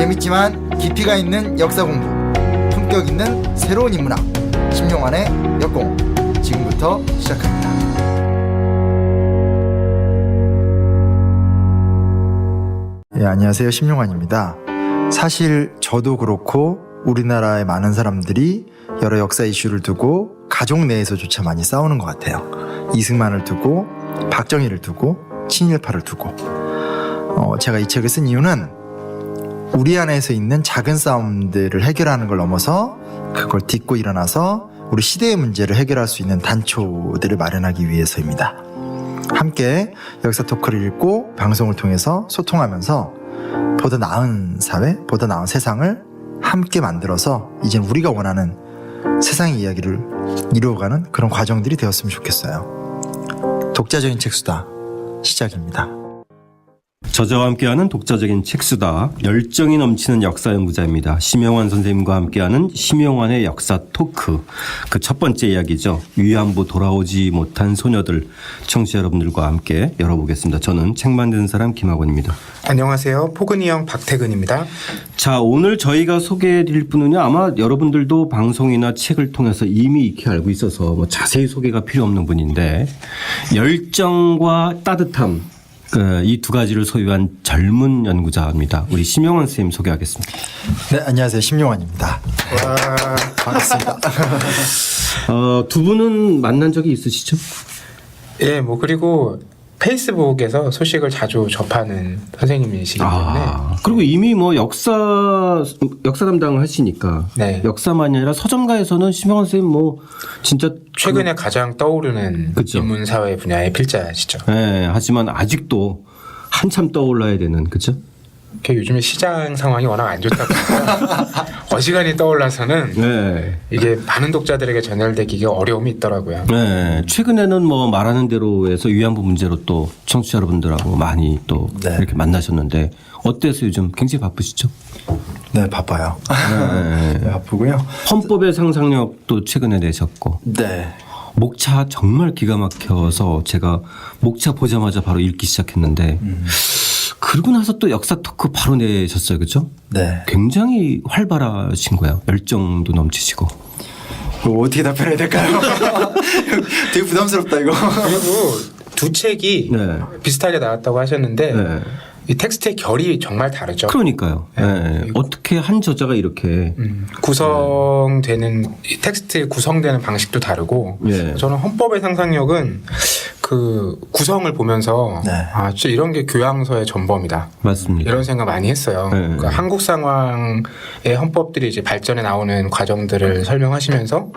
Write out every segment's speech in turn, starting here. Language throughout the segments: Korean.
재밌지만 깊이가 있는 역사 공부, 품격 있는 새로운 인문학, 심용환의 역공 지금부터 시작합니다. 네, 안녕하세요. 심용환입니다. 사실 저도 그렇고 우리나라의 많은 사람들이 여러 역사 이슈를 두고 가족 내에서조차 많이 싸우는 것 같아요. 이승만을 두고, 박정희를 두고, 친일파를 두고. 제가 이 책을 쓴 이유는 우리 안에서 있는 작은 싸움들을 해결하는 걸 넘어서 그걸 딛고 일어나서 우리 시대의 문제를 해결할 수 있는 단초들을 마련하기 위해서입니다. 함께 역사 토크를 읽고 방송을 통해서 소통하면서 보다 나은 사회, 보다 나은 세상을 함께 만들어서 이젠 우리가 원하는 세상의 이야기를 이루어가는 그런 과정들이 되었으면 좋겠어요. 독자적인 책수다 시작입니다. 저자와 함께하는 독자적인 책수다. 열정이 넘치는 역사 연구자입니다. 심용환 선생님과 함께하는 심용환의 역사 토크. 그 첫 번째 이야기죠. 위안부 돌아오지 못한 소녀들. 청취자 여러분들과 함께 열어보겠습니다. 저는 책 만드는 사람 김학원입니다. 안녕하세요. 포근이 형 박태근입니다. 자, 오늘 저희가 소개해드릴 분은요, 아마 여러분들도 방송이나 책을 통해서 이미 익히 알고 있어서 뭐 자세히 소개가 필요 없는 분인데, 열정과 따뜻함, 이 두 가지를 소유한 젊은 연구자입니다. 우리 심용환 선생님 소개하겠습니다. 네, 안녕하세요. 심용환입니다. 와, 반갑습니다. 두 분은 만난 적이 있으시죠? 예, 뭐 그리고 페이스북에서 소식을 자주 접하는 선생님이시기 때문에 그리고 이미 뭐 역사 담당을 하시니까 네. 역사만이 아니라 서점가에서는 심용환 선생님 뭐 진짜 최근에 가장 떠오르는 그쵸. 인문사회 분야의 필자시죠. 네, 하지만 아직도 한참 떠올라야 되는, 그렇죠? 요즘에 시장 상황이 워낙 안 좋다 보니까 어지간히 떠올라서는 네. 이게 많은 독자들에게 전달되기가 어려움이 있더라고요. 네, 최근에는 뭐 말하는 대로에서 위안부 문제로 또 청취자 여러분들하고 많이 또 네. 이렇게 만나셨는데 어때서 요즘 굉장히 바쁘시죠? 네, 바빠요. 네. 네, 바쁘고요. 헌법의 상상력도 최근에 내셨고 네. 목차 정말 기가 막혀서 제가 목차 보자마자 바로 읽기 시작했는데 그러고 나서 또 역사 토크 바로 내셨어요. 그렇죠? 네. 굉장히 활발하신 거예요. 열정도 넘치시고. 어떻게 답변해야 될까요? 되게 부담스럽다 이거. 그리고 두 책이 네. 비슷하게 나왔다고 하셨는데 네. 이 텍스트의 결이 정말 다르죠. 그러니까요. 네. 어떻게 한 저자가 이렇게 구성되는 이 텍스트 구성되는 방식도 다르고 예. 저는 헌법의 상상력은 그 구성을 보면서 네. 아 진짜 이런 게 교양서의 전범이다. 맞습니다. 이런 생각 많이 했어요. 네. 그러니까 한국 상황의 헌법들이 이제 발전해 나오는 과정들을 설명하시면서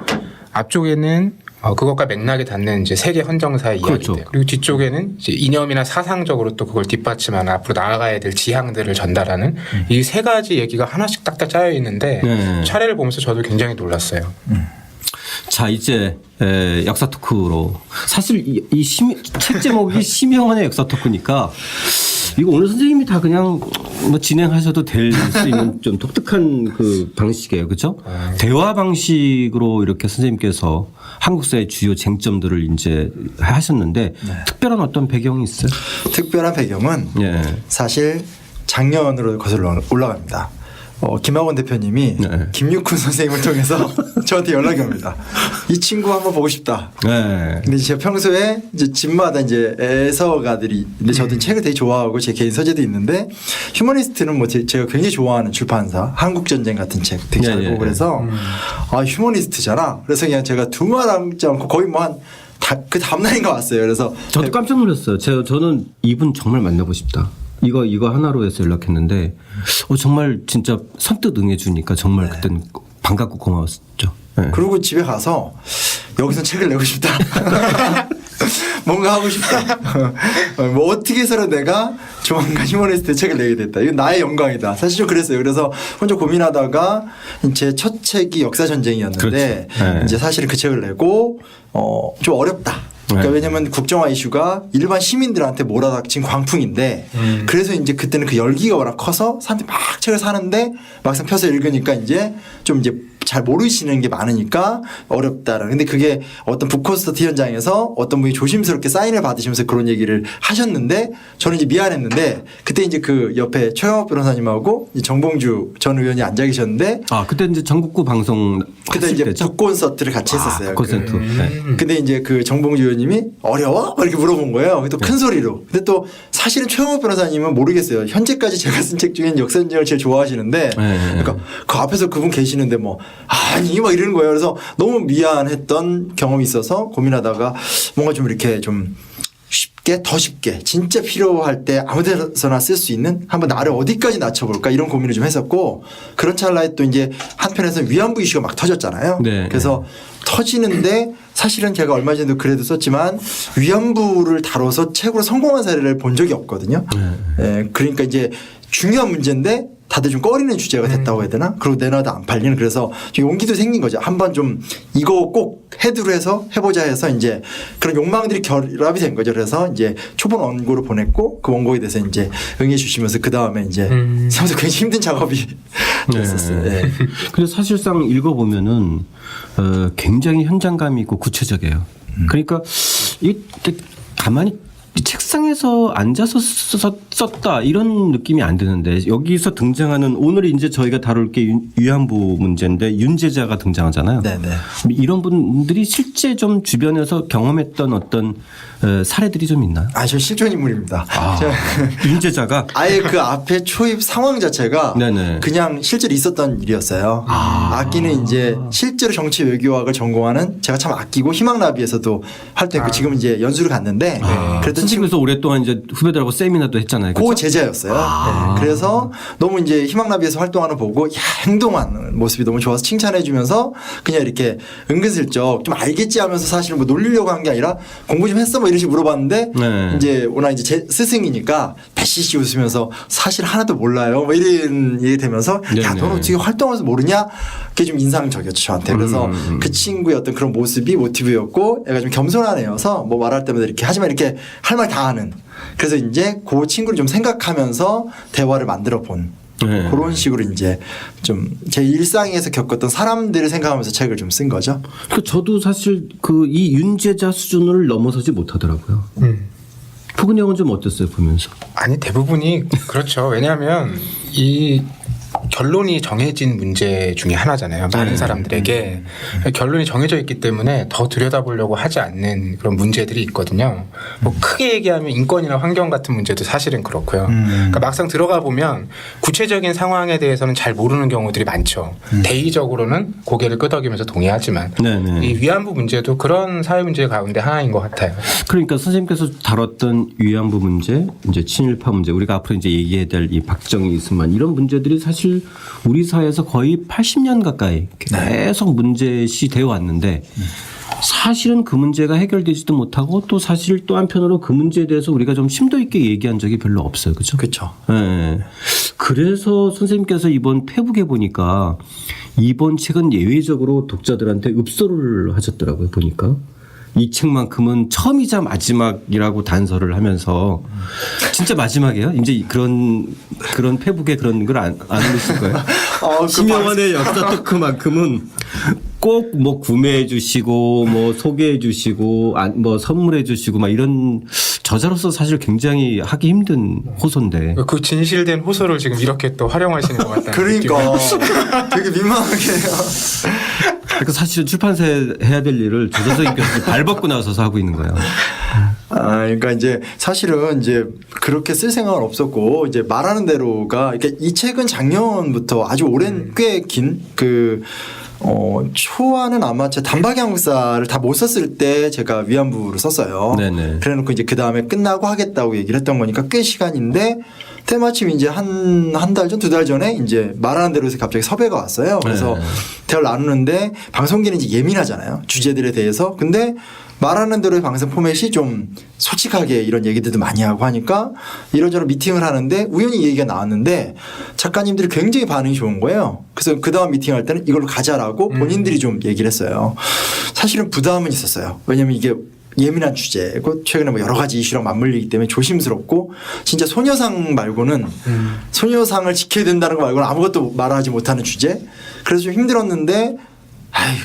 앞쪽에는 그것과 맥락이 닿는 이제 세계 헌정사의 그렇죠. 이야기들. 그리고 뒤쪽에는 이제 이념이나 사상적으로 또 그걸 뒷받침하는 앞으로 나아가야 될 지향들을 전달하는 이 세 가지 얘기가 하나씩 딱딱 짜여 있는데 네. 차례를 보면서 저도 굉장히 놀랐어요. 자, 이제 역사 토크로 사실 책 제목이 심용환의 역사 토크니까 이거 오늘 선생님이 다 그냥 뭐 진행하셔도 될 수 있는 좀 독특한 그 방식이에요. 그렇죠? 대화 방식으로 이렇게 선생님께서 한국사의 주요 쟁점들을 이제 하셨는데 특별한 어떤 배경이 있어요? 특별한 배경은 예. 사실 작년으로 거슬러 올라갑니다. 김학원 대표님이 네. 김육훈 선생님을 통해서 저한테 연락이 옵니다. 이 친구 한번 보고 싶다. 네. 근데 제가 평소에 이제 집마다 이제 애서가들이 근데 저도 책을 되게 좋아하고 제 개인 서재도 있는데 휴머니스트는 뭐 제가 굉장히 좋아하는 출판사 한국전쟁 같은 책 되게 잘 예, 보고 예. 그래서 아 휴머니스트잖아. 그래서 그냥 제가 두말 앉지 않고 거의 뭐 한 그 다음날인가 왔어요. 그래서 저도 깜짝 놀랐어요. 저는 이분 정말 만나고 싶다. 이거 하나로 해서 연락했는데 정말 진짜 선뜻 응해주니까 정말 그때는 반갑고 고마웠죠. 네. 그리고 집에 가서 여기서 책을 내고 싶다. 뭔가 하고 싶다. 뭐 어떻게 해서든 내가 조만간 휴머니스트 책을 내게 됐다. 이건 나의 영광이다. 사실 좀 그랬어요. 그래서 혼자 고민하다가 제 첫 책이 역사전쟁이었는데 그렇죠. 네. 이제 사실은 그 책을 내고 좀 어렵다. 그러니까 네. 왜냐면 국정화 이슈가 일반 시민들한테 몰아닥친 광풍인데 그래서 이제 그때는 그 열기가 워낙 커서 사람들이 막 책을 사는데 막상 펴서 읽으니까 이제 좀 이제 잘 모르시는 게 많으니까 어렵다라는. 근데 그게 어떤 북콘서트 현장에서 어떤 분이 조심스럽게 사인을 받으시면서 그런 얘기를 하셨는데 저는 이제 미안했는데 그때 이제 그 옆에 최영업 변호사님하고 정봉주 전 의원이 앉아 계셨는데 그때 이제 전국구 방송 그때 이제 북콘서트를 같이 했었어요. 북콘서트. 네. 근데 이제 그 정봉주 의원님이 어려워? 이렇게 물어본 거예요. 또 큰 소리로. 근데 또 사실은 최영업 변호사님은 모르겠어요. 현재까지 제가 쓴 책 중엔 역사전쟁을 제일 좋아하시는데 그러니까 그 앞에서 그분 계시는데 뭐 아니 막 이러는 거예요. 그래서 너무 미안했던 경험이 있어서 고민하다가 뭔가 좀 이렇게 좀 쉽게 더 쉽게 진짜 필요할 때 아무 데서나 쓸 수 있는 한번 나를 어디까지 낮춰볼까 이런 고민을 좀 했었고 그런 찰나에 또 이제 한편에서는 위안부 이슈가 막 터졌잖아요. 네. 그래서 터지는데 사실은 제가 얼마 전에도 글에도 썼지만 위안부를 다뤄서 책으로 성공한 사례를 본 적이 없거든요. 예, 그러니까 이제 중요한 문제인데 다들 좀 꺼리는 주제가 됐다고 해야 되나? 그리고 내놔도 안 팔리는. 그래서 용기도 생긴 거죠. 한번 좀 이거 꼭 헤드로 해서 해보자 해서 이제 그런 욕망들이 결합이 된 거죠. 그래서 이제 초본 원고를 보냈고 그 원고에 대해서 이제 응해 주시면서 그 다음에 이제 생각보다 굉장히 힘든 작업이 됐었어요. 네. 그래서 사실상 읽어보면은 굉장히 현장감이 있고 구체적이에요. 그러니까 이게 가만히 책상에서 앉아서 썼다 이런 느낌이 안 드는데 여기서 등장하는 오늘 이제 저희가 다룰 게 위안부 문제인데 윤제자가 등장하잖아요. 네네. 이런 분들이 실제 좀 주변에서 경험했던 어떤 사례들이 좀 있나요? 저 실존 인물입니다. 윤제자가 아예 그 앞에 초입 상황 자체가 네네. 그냥 실제로 있었던 일이었어요. 아끼는 이제 실제로 정치 외교학을 전공하는 제가 참 아끼고 희망나비에서도 활동했고 지금 이제 연수를 갔는데 그랬던 선생님께서 오랫동안 이제 후배들하고 세미나도 했잖아요. 그 제자였어요. 네. 그래서 너무 이제 희망나비에서 활동하는 거 보고 행동하는 모습이 너무 좋아서 칭찬해 주면서 그냥 이렇게 은근슬쩍 좀 알겠지 하면서 사실은 뭐 놀리려고 한 게 아니라 공부 좀 했어 뭐 이런 식으로 물어봤는데 이제 워낙 이제 제 스승이니까 배시시 웃으면서 사실 하나도 몰라요. 뭐 이런 얘기 되면서 야, 너는 어떻게 활동하면서 모르냐? 그게 좀 인상적이었죠, 저한테. 그래서 그 친구의 어떤 그런 모습이 모티브였고 애가 좀 겸손한 애여서 뭐 말할 때마다 이렇게 하지만 이렇게 할 말 다 하는. 그래서 이제 그 친구를 좀 생각하면서 대화를 만들어 본 그런 식으로 이제 좀 제 일상에서 겪었던 사람들을 생각하면서 책을 좀 쓴 거죠. 저도 사실 그 이 윤제자 수준을 넘어서지 못하더라고요. 푸근 형은 좀 어땠어요 보면서? 아니 대부분이 그렇죠. 왜냐하면 이 결론이 정해진 문제 중에 하나잖아요. 많은 사람들에게 결론이 정해져 있기 때문에 더 들여다보려고 하지 않는 그런 문제들이 있거든요. 뭐 크게 얘기하면 인권이나 환경 같은 문제도 사실은 그렇고요. 그러니까 막상 들어가 보면 구체적인 상황에 대해서는 잘 모르는 경우들이 많죠. 대의적으로는 고개를 끄덕이면서 동의하지만 이 위안부 문제도 그런 사회 문제 가운데 하나인 것 같아요. 그러니까 선생님께서 다뤘던 위안부 문제, 이제 친일파 문제, 우리가 앞으로 이제 얘기해야 될 이 박정희 이승만 이런 문제들이 사실 우리 사회에서 거의 80년 가까이 계속 문제시 되어 왔는데 사실은 그 문제가 해결되지도 못하고 또 사실 또 한편으로 그 문제에 대해서 우리가 좀 심도 있게 얘기한 적이 별로 없어요. 그렇죠? 그렇죠. 네. 그래서 선생님께서 이번 페북에 보니까 이번 책은 예외적으로 독자들한테 읍소를 하셨더라고요. 보니까. 이 책만큼은 처음이자 마지막이라고 단서를 하면서 진짜 마지막이에요? 이제 그런 페북에 그런 걸 안 올리실 거예요? 심영환의 역사 토크만큼은 꼭 뭐 구매해 주시고 뭐 소개해 주시고 뭐 선물해 주시고 막 이런 저자로서 사실 굉장히 하기 힘든 호소인데 그 진실된 호소를 지금 이렇게 또 활용하시는 것 같다는 그러니까 되게 민망하게 그러니까 사실은 출판사에 해야 될 일을 조 선생님께서 발벗고 나서서 하고 있는 거예요. 그러니까 이제 사실은 이제 그렇게 쓸 생각은 없었고 이제 말하는 대로가 그러니까 이 책은 작년부터 아주 오랜 꽤 긴 초안은 아마 제 단박이 한국사를 다 못 썼을 때 제가 위안부를 썼어요. 네네. 그래놓고 이제 그 다음에 끝나고 하겠다고 얘기를 했던 거니까 꽤 시간인데 때마침 이제 한 달 전, 두 달 전에 이제 말하는 대로에서 갑자기 섭외가 왔어요. 그래서 대화를 나누는데 방송계는 이제 예민하잖아요. 주제들에 대해서. 근데 말하는 대로의 방송 포맷이 좀 솔직하게 이런 얘기들도 많이 하고 하니까 이런저런 미팅을 하는데 우연히 얘기가 나왔는데 작가님들이 굉장히 반응이 좋은 거예요. 그래서 그 다음 미팅할 때는 이걸로 가자라고 본인들이 좀 얘기를 했어요. 사실은 부담은 있었어요. 왜냐하면 이게 예민한 주제고 최근에 뭐 여러 가지 이슈랑 맞물리기 때문에 조심스럽고 진짜 소녀상 말고는 소녀상을 지켜야 된다는 거 말고는 아무것도 말하지 못하는 주제. 그래서 좀 힘들었는데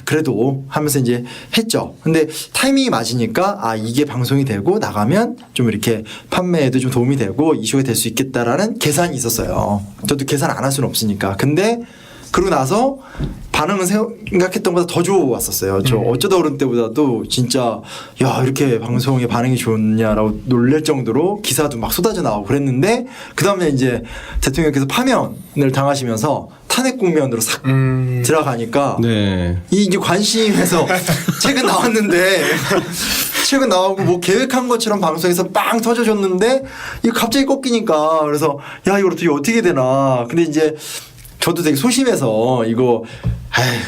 그래도 하면서 이제 했죠. 근데 타이밍이 맞으니까 이게 방송이 되고 나가면 좀 이렇게 판매에도 좀 도움이 되고 이슈가 될 수 있겠다라는 계산이 있었어요. 저도 계산 안 할 수는 없으니까. 근데 그러고 나서 반응은 생각했던 것보다 더 좋았었어요. 저 어쩌다 그런 때보다도 진짜 야 이렇게 방송에 반응이 좋냐라고 놀랄 정도로 기사도 막 쏟아져 나오고 그랬는데 그 다음에 이제 대통령께서 파면을 당하시면서 탄핵 국면으로 싹 들어가니까 네. 이 이제 관심에서 최근 나왔는데 최근 나오고 뭐 계획한 것처럼 방송에서 빵 터져줬는데 이거 갑자기 꺾이니까 그래서 야 이거 어떻게 되나. 근데 이제 저도 되게 소심해서 이거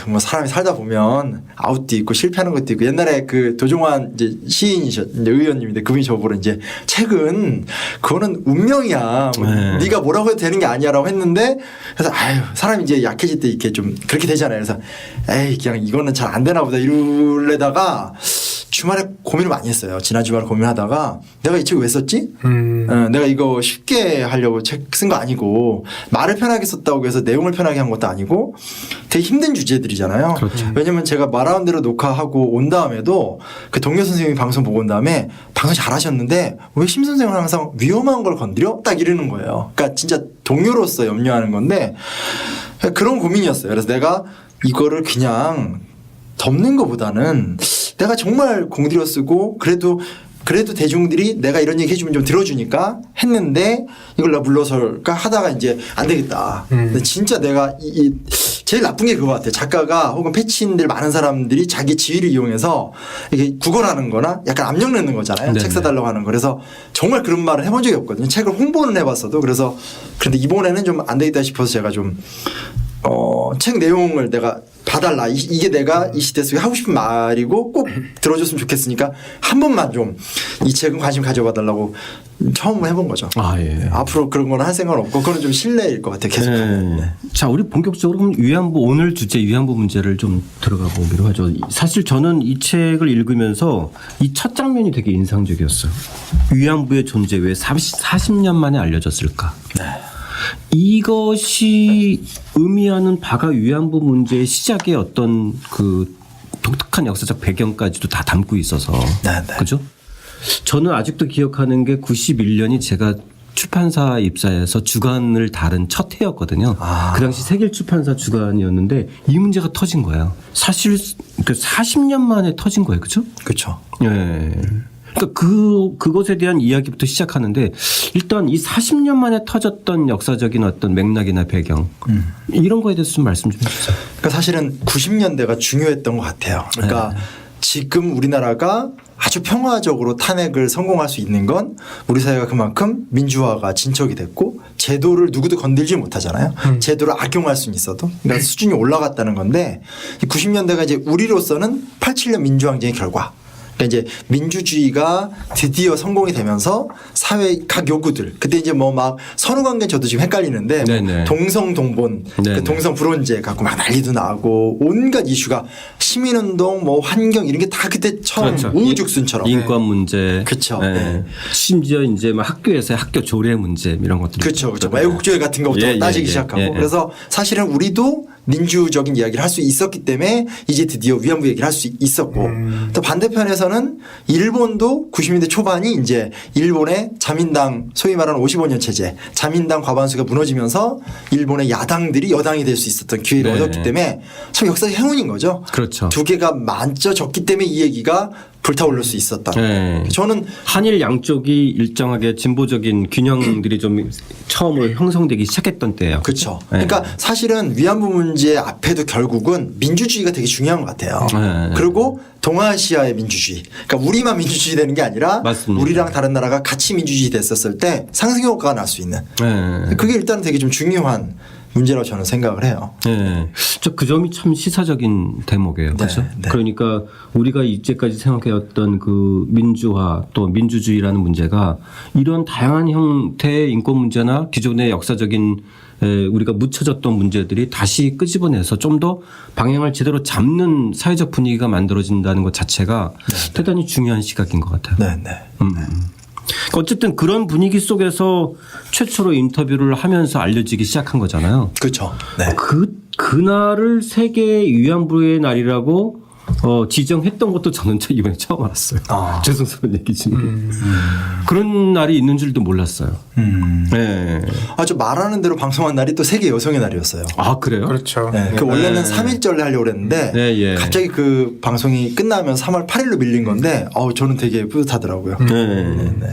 뭐 사람이 살다 보면 아웃도 있고 실패하는 것도 있고 옛날에 그 도종환 이제 시인이셨 이제 의원님인데 그분이 저보고 이제 책은 그거는 운명이야. 네가 뭐라고 해도 되는 게 아니야라고 했는데 그래서 사람이 이제 약해질 때 이렇게 좀 그렇게 되잖아요. 그래서 그냥 이거는 잘 안 되나 보다 이러려다가 주말에 고민을 많이 했어요. 지난 주말에 고민하다가 내가 이 책 왜 썼지? 내가 이거 쉽게 하려고 책 쓴 거 아니고 말을 편하게 썼다고 해서 내용을 편하게 한 것도 아니고 되게 힘든 주제들이잖아요. 그렇죠. 왜냐면 제가 말하는 대로 녹화하고 온 다음에도 그 동료 선생님이 방송 보고 온 다음에 방송 잘하셨는데 왜 심 선생님은 항상 위험한 걸 건드려? 딱 이러는 거예요. 그러니까 진짜 동료로서 염려하는 건데 그런 고민이었어요. 그래서 내가 이거를 그냥 덮는 것보다는 내가 정말 공들여 쓰고 그래도 대중들이 내가 이런 얘기 해주면 좀 들어주니까 했는데 이걸 나 물러설까 하다가 이제 안 되겠다. 근데 진짜 내가 제일 나쁜 게 그거 같아요. 작가가 혹은 패치인들 많은 사람들이 자기 지위를 이용해서 이게 구걸하는 거나 약간 압력 넣는 거잖아요. 네네. 책 사달라고 하는 거. 그래서 정말 그런 말을 해본 적이 없거든요. 책을 홍보는 해봤어도 그래서 그런데 이번에는 좀 안 되겠다 싶어서 제가 좀 책 내용을 내가 봐달라. 이게 내가 이 시대 속에 하고 싶은 말이고 꼭 들어줬으면 좋겠으니까 한 번만 좀 이 책은 관심 가져봐달라고 처음 해본 거죠. 예. 앞으로 그런 거는 할 생각은 없고 그건 좀 신뢰일 것 같아요. 계속. 네. 자, 우리 본격적으로 그럼 위안부 오늘 주제 위안부 문제를 좀 들어가 보기로 하죠. 사실 저는 이 책을 읽으면서 이 첫 장면이 되게 인상적이었어요. 위안부의 존재 왜 40년 만에 알려졌을까? 네. 이것이 의미하는 바가 위안부 문제의 시작의 어떤 그 독특한 역사적 배경까지도 다 담고 있어서 네. 그죠? 저는 아직도 기억하는 게 91년이 제가 출판사 입사해서 주간을 다룬 첫 해였거든요. 그 당시 세계 출판사 주간이었는데 이 문제가 터진 거예요. 사실 그 40년 만에 터진 거예요, 그렇죠? 그렇죠. 예. 그러니까 그것에 대한 이야기부터 시작하는데 일단 이 40년 만에 터졌던 역사적인 어떤 맥락이나 배경 이런 거에 대해서 좀 말씀 좀 해주세요. 그러니까 사실은 90년대가 중요했던 것 같아요. 그러니까 지금 우리나라가 아주 평화적으로 탄핵을 성공할 수 있는 건 우리 사회가 그만큼 민주화가 진척이 됐고 제도를 누구도 건들지 못하잖아요. 제도를 악용할 수는 있어도. 그러니까 수준이 올라갔다는 건데 90년대가 이제 우리로서는 87년 민주항쟁의 결과. 그러니까 이제 민주주의가 드디어 성공이 되면서 사회 각 요구들 그때 이제 뭐 막 선후관계 저도 지금 헷갈리는데 뭐 동성 동본 그 동성 불혼제 갖고 막 난리도 나고 온갖 이슈가 시민운동 뭐 환경 이런 게 다 그때 처음 그렇죠. 우후죽순처럼 인권 문제 그렇죠. 네. 심지어 이제 막 학교에서 학교 조례 문제 이런 것들 그렇죠. 애국주의 같은 것부터 따지기 시작하고 그래서 사실은 우리도 민주적인 이야기를 할 수 있었기 때문에 이제 드디어 위안부 얘기를 할 수 있었고 또 반대편에서는 일본도 90년대 초반이 이제 일본의 자민당 소위 말하는 55년 체제 자민당 과반수가 무너지면서 일본의 야당들이 여당이 될 수 있었던 기회를 얻었기 때문에 참 역사적 행운인 거죠. 그렇죠. 두 개가 만져졌기 때문에 이 얘기가 불타오를 수 있었다. 네. 저는 한일 양쪽이 일정하게 진보적인 균형들이 좀 처음으로 형성되기 시작했던 때예요. 그렇죠. 네. 그러니까 사실은 위안부 문제 앞에도 결국은 민주주의가 되게 중요한 것 같아요. 네. 그리고 동아시아의 민주주의. 그러니까 우리만 민주주의 되는 게 아니라 맞습니다. 우리랑 다른 나라가 같이 민주주의 됐었을 때 상승 효과가 날 수 있는. 네. 그게 일단 되게 좀 중요한 문제라고 저는 생각을 해요. 네. 저 그 점이 참 시사적인 대목이에요. 그렇죠? 네. 그러니까 우리가 이제까지 생각해왔던 그 민주화 또 민주주의라는 문제가 이런 다양한 형태의 인권 문제나 기존의 역사적인 우리가 묻혀졌던 문제들이 다시 끄집어내서 좀 더 방향을 제대로 잡는 사회적 분위기가 만들어진다는 것 자체가 대단히 중요한 시각인 것 같아요. 네, 네. 어쨌든 그런 분위기 속에서 최초로 인터뷰를 하면서 알려지기 시작한 거잖아요. 그렇죠. 네. 그날을 세계 위안부의 날이라고 지정했던 것도 저는 이번에 처음 알았어요. 죄송스러운 얘기지만 그런 날이 있는 줄도 몰랐어요. 네. 저 말하는 대로 방송한 날이 또 세계 여성의 날이었어요. 아 그래요? 그렇죠. 네, 그 원래는 3일절에 하려고 그랬는데 네, 예. 갑자기 그 방송이 끝나면 3월 8일로 밀린 건데 저는 되게 뿌듯하더라고요. 네.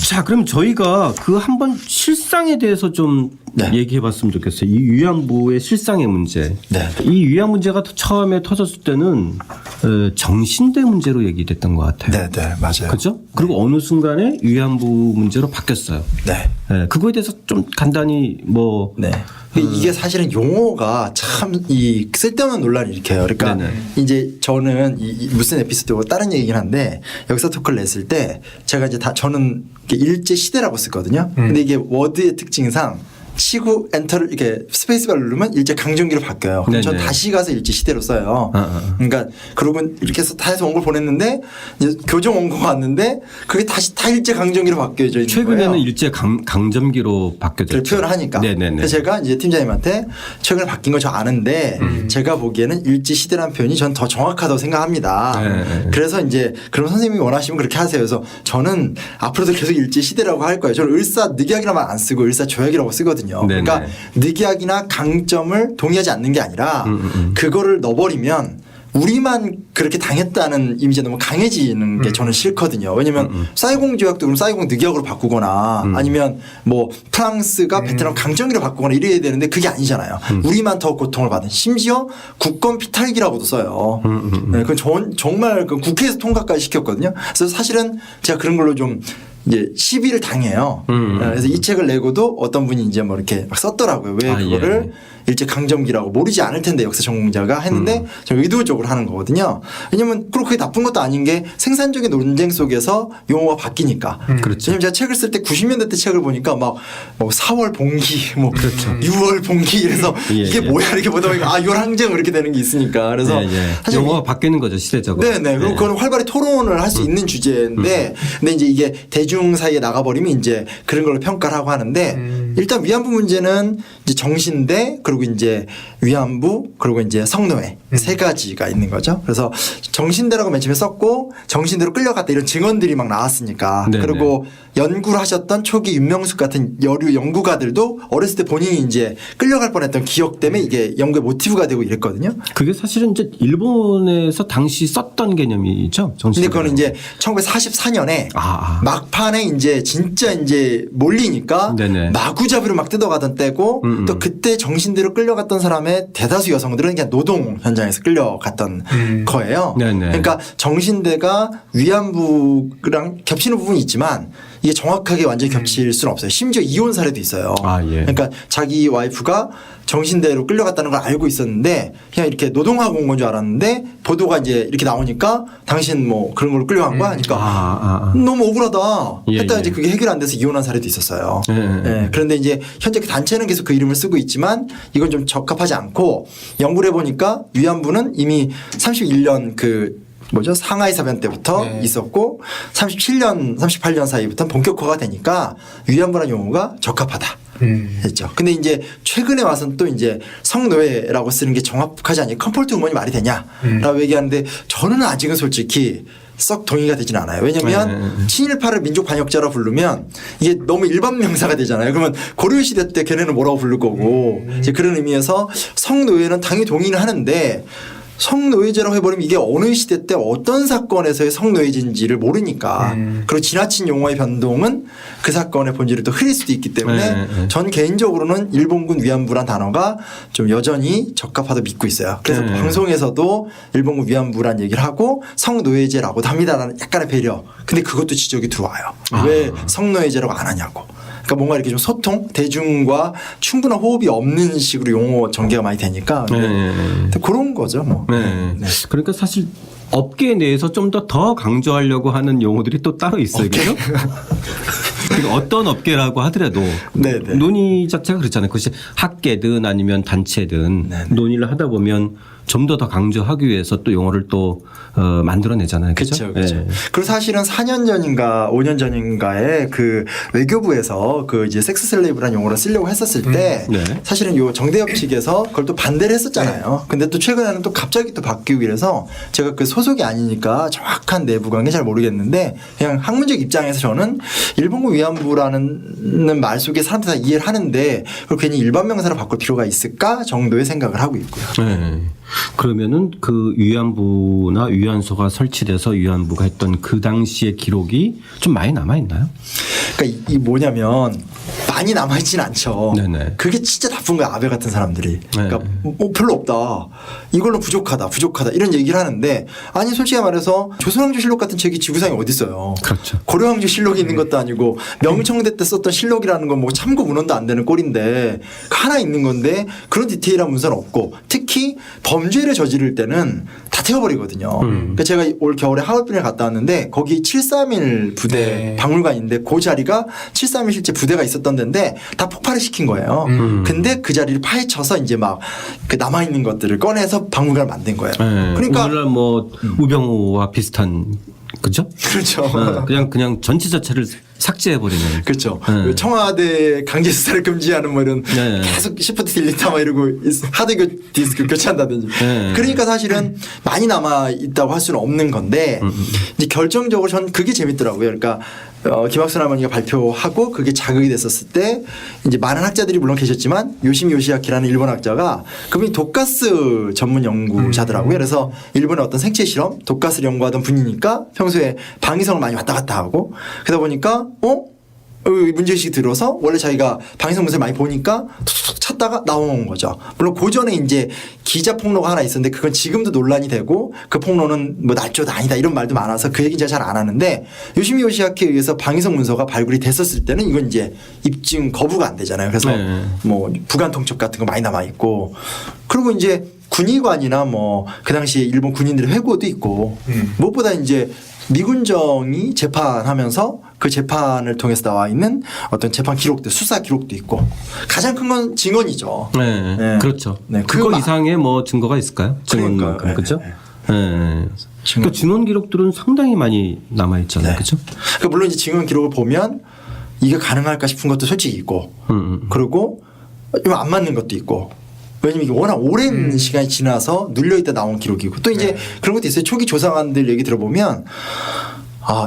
자, 그럼 저희가 그 한번 실상에 대해서 좀 네. 얘기해 봤으면 좋겠어요. 이 위안부의 실상의 문제. 네. 이 위안 문제가 처음에 터졌을 때는 정신대 문제로 얘기됐던 것 같아요. 네, 네, 맞아요. 그렇죠? 그리고 어느 순간에 위안부 문제로 바뀌었어요. 네. 네, 그거에 대해서 좀 간단히 뭐 네. 이게 사실은 용어가 참 이 쓸데없는 논란을 일으켜요. 그러니까 네네. 이제 저는 이 무슨 에피소드고 다른 얘기긴 한데 역사 토크를 냈을 때 제가 이제 저는 일제 시대라고 쓰거든요. 근데 이게 워드의 특징상 치고 엔터를 이렇게 스페이스바를 누르면 일제 강점기로 바뀌어요. 그럼 전 네네. 다시 가서 일제 시대로 써요. 그러니까 그러고 이렇게 해서 다 해서 원고를 보냈는데 이제 교정 원고가 왔는데 그게 다시 다 일제 강점기로 바뀌어져 있는 최근에는 거예요. 일제 강점기로 바뀌었죠. 표현을 하니까. 네네네. 그래서 제가 이제 팀장님한테 최근에 바뀐 거 저 아는데 제가 보기에는 일제 시대라는 표현이 전 더 정확하다고 생각합니다. 네. 그래서 이제 그럼 선생님이 원하시면 그렇게 하세요. 그래서 저는 앞으로도 계속 일제 시대라고 할 거예요. 저는 을사늑약이라만 안 쓰고 을사조약이라고 쓰거든요. 네네. 그러니까 늑약이나 강점을 동의하지 않는 게 아니라 그거를 넣어버리면 우리만 그렇게 당했다는 이미지가 너무 강해지는 게 저는 싫거든요. 왜냐하면 사이공 조약도 그럼 사이공 늑약으로 바꾸거나 아니면 뭐 프랑스가 베트남 강점기로 바꾸거나 이래야 되는데 그게 아니잖아요. 우리만 더 고통을 받은 심지어 국권 피탈기라고도 써요. 네, 그건 정말 그 국회에서 통과까지 시켰거든요. 그래서 사실은 제가 그런 걸로 좀 이제 시비를 당해요. 그래서 이 책을 내고도 어떤 분이 이제 뭐 이렇게 막 썼더라고요. 왜 그거를 예. 일제 강점기라고 모르지 않을 텐데 역사 전공자가 했는데 저 의도적으로 하는 거거든요. 왜냐면 그렇게 나쁜 것도 아닌 게 생산적인 논쟁 속에서 용어가 바뀌니까. 그렇죠. 왜냐면 제가 책을 쓸 때 90년대 때 책을 보니까 막 뭐 4월 봉기 뭐 그렇죠. 6월 봉기 이래서 예, 이게 예. 뭐야 이렇게 보다 보니까 아 6항쟁 이렇게 되는 게 있으니까 그래서 예, 예. 사실 용어가 바뀌는 거죠 시대적으로. 네네. 그리고 네. 그건 활발히 토론을 할 수 있는 주제인데, 근데 이제 이게 대중 사이에 나가버리면 이제 그런 걸로 평가를 하고 하는데, 일단 위안부 문제는 이제 정신대, 그리고 이제 위안부, 그리고 이제 성노예 세 가지가 있는 거죠. 그래서 정신대라고 맨 처음에 썼고, 정신대로 끌려갔다 이런 증언들이 막 나왔으니까. 네네. 그리고 연구를 하셨던 초기 윤명숙 같은 여류 연구가들도 어렸을 때 본인이 이제 끌려갈 뻔했던 기억 때문에 이게 연구의 모티브가 되고 이랬거든요. 그게 사실은 이제 일본에서 당시 썼던 개념이죠. 근데 그거는 이제 1944년에 막판에 이제 진짜 이제 몰리니까 네네. 마구잡이로 막 뜯어가던 때고 또 그때 정신대로 끌려갔던 사람의 대다수 여성들은 그냥 노동 현장에서 끌려갔던 거예요. 네네. 그러니까 정신대가 위안부랑 겹치는 부분이 있지만 이게 정확하게 완전히 겹칠 수는 없어요. 심지어 이혼 사례도 있어요. 예. 그러니까 자기 와이프가 정신대로 끌려갔다는 걸 알고 있었는데 그냥 이렇게 노동하고 온 건 줄 알았는데 보도가 이제 이렇게 나오니까 당신 뭐 그런 걸로 끌려간 거야 하니까 너무 억울하다 했다 이제 그게 해결 안 돼서 이혼한 사례도 있었어요. 그런데 이제 현재 그 단체는 계속 그 이름을 쓰고 있지만 이건 좀 적합하지 않고 연구를 해보니까 위안부는 이미 31년 상하이 사변 때부터 있었고 37년, 38년 사이부터 본격화가 되니까 위안부라는 용어가 적합하다. 했죠. 근데 이제 최근에 와서는 또 이제 성노예라고 쓰는 게 정확하지 않니 컴포트 우먼이 말이 되냐라고 얘기하는데 저는 아직은 솔직히 썩 동의가 되진 않아요. 왜냐하면 친일파를 민족 반역자라 부르면 이게 너무 일반 명사가 되잖아요. 그러면 고려시대 때 걔네는 뭐라고 부를 거고 이제 그런 의미에서 성노예는 당연히 동의는 하는데 성노예제라고 해버리면 이게 어느 시대 때 어떤 사건에서의 성노예제인지를 모르니까 그리고 지나친 용어의 변동은 그 사건의 본질을 또 흐릴 수도 있기 때문에 전 개인적으로는 일본군 위안부란 단어가 좀 여전히 적합하다고 믿고 있어요. 그래서 방송에서도 일본군 위안부란 얘기를 하고 성노예제라고도 합니다라는 약간의 배려. 근데 그것도 지적이 들어와요. 왜 성노예제라고 안 하냐고. 그러니까 뭔가 이렇게 좀 소통, 대중과 충분한 호흡이 없는 식으로 용어 전개가 많이 되니까 그런 거죠, 뭐. 네. 그러니까 사실 업계 내에서 좀 더 강조하려고 하는 용어들이 또 따로 있어요. 그죠? 그러니까 어떤 업계라고 하더라도 네네. 논의 자체가 그렇잖아요. 그것이 학계든 아니면 단체든 네네. 논의를 하다 보면 좀 더 강조하기 위해서 또 용어를 또 만들어내잖아요. 그렇죠? 그렇죠. 네. 그리고 사실은 4년 전인가 5년 전인가에 그 외교부에서 그 이제 섹스 슬레이브라는 용어를 쓰려고 했었을 때 네. 사실은 요 정대협 측에서 그걸 또 반대를 했었잖아요. 근데 또 최근에는 또 갑자기 또 바뀌고 이래서 제가 그 소속이 아니니까 정확한 내부 관계 잘 모르겠는데 그냥 학문적 입장에서 저는 일본군 위안부라는 말 속에 사람들이 다 이해를 하는데 그걸 괜히 일반 명사로 바꿀 필요가 있을까 정도의 생각을 하고 있고요. 네. 그러면은 그 위안부나 위안소가 설치돼서 위안부가 했던 그 당시의 기록이 좀 많이 남아 있나요? 그러니까 이 뭐냐면 많이 남아있지는 않죠. 네네. 그게 진짜 나쁜 거야 아베 같은 사람들이. 그러니까 별로 없다. 이걸로 부족하다 이런 얘기를 하는데 아니 솔직히 말해서 조선왕조실록 같은 책이 지구상에 어디 있어요. 그렇죠. 고려왕조실록이 있는 것도 아니고 명청대 때 썼던 실록이라는 건 뭐 참고 문헌도 안 되는 꼴인데 하나 있는 건데 그런 디테일한 문서는 없고 특히 범죄를 저지를 때는 다 태워버리거든요. 그러니까 제가 올 겨울에 하얼빈에 갔다 왔는데 거기 731 부대 네. 박물관인데 그 자리가 731 실제 부대가 있었던 데인데 다 폭발을 시킨 거예요. 근데 그 자리를 파헤쳐서 이제 막 그 남아있는 것들을 꺼내서 박물관을 만든 거예요. 네. 그러니까 오늘날 뭐 우병우와 비슷한 그죠? 그렇죠. 그냥 전체 자체를 삭제해버리는. 그렇죠. 네. 청와대 강제 수사를 금지하는 뭐 이런 네. 계속 시프트 딜리트 막 이러고 하드 디스크 교체한다든지. 네. 그러니까 사실은 많이 남아 있다고 할 수는 없는 건데 이제 결정적으로 전 그게 재밌더라고요. 그러니까 김학순 할머니가 발표하고 그게 자극이 됐었을 때 이제 많은 학자들이 물론 계셨지만 요시미 요시아키라는 일본 학자가 그분이 독가스 전문 연구자더라고요. 그래서 일본의 어떤 생체 실험, 독가스를 연구하던 분이니까 평소에 방위성을 많이 왔다 갔다 하고 그러다 보니까 문제의식이 들어서 원래 자기가 방위성 문서를 많이 보니까 툭툭 찾다가 나온 거죠. 물론 고전에 이제 기자 폭로가 하나 있었는데 그건 지금도 논란이 되고 그 폭로는 뭐 날조도 아니다 이런 말도 많아서 그 얘기는 제가 잘 안 하는데 요시미 요시아키에 의해서 방위성 문서가 발굴이 됐었을 때는 이건 이제 입증 거부가 안 되잖아요. 그래서 뭐 부관 통첩 같은 거 많이 남아 있고 그리고 이제 군의관이나 뭐 그 당시에 일본 군인들의 회고도 있고 무엇보다 이제 미군정이 재판하면서 그 재판을 통해서 나와 있는 어떤 재판 기록들, 수사 기록도 있고 가장 큰 건 증언이죠. 네. 네. 그렇죠. 네. 그거 이상의 뭐 증거가 있을까요? 증언만큼. 그러니까요. 그렇죠? 네. 그러니까 증언 기록들은 상당히 많이 남아 있잖아요. 네. 그렇죠? 그러니까 물론 이제 증언 기록을 보면 이게 가능할까 싶은 것도 솔직히 있고 그리고 이거 안 맞는 것도 있고 왜냐면 이게 워낙 오랜 시간이 지나서 눌려있다 나온 기록이고 또 이제 그런 것도 있어요. 초기 조사관들 얘기 들어보면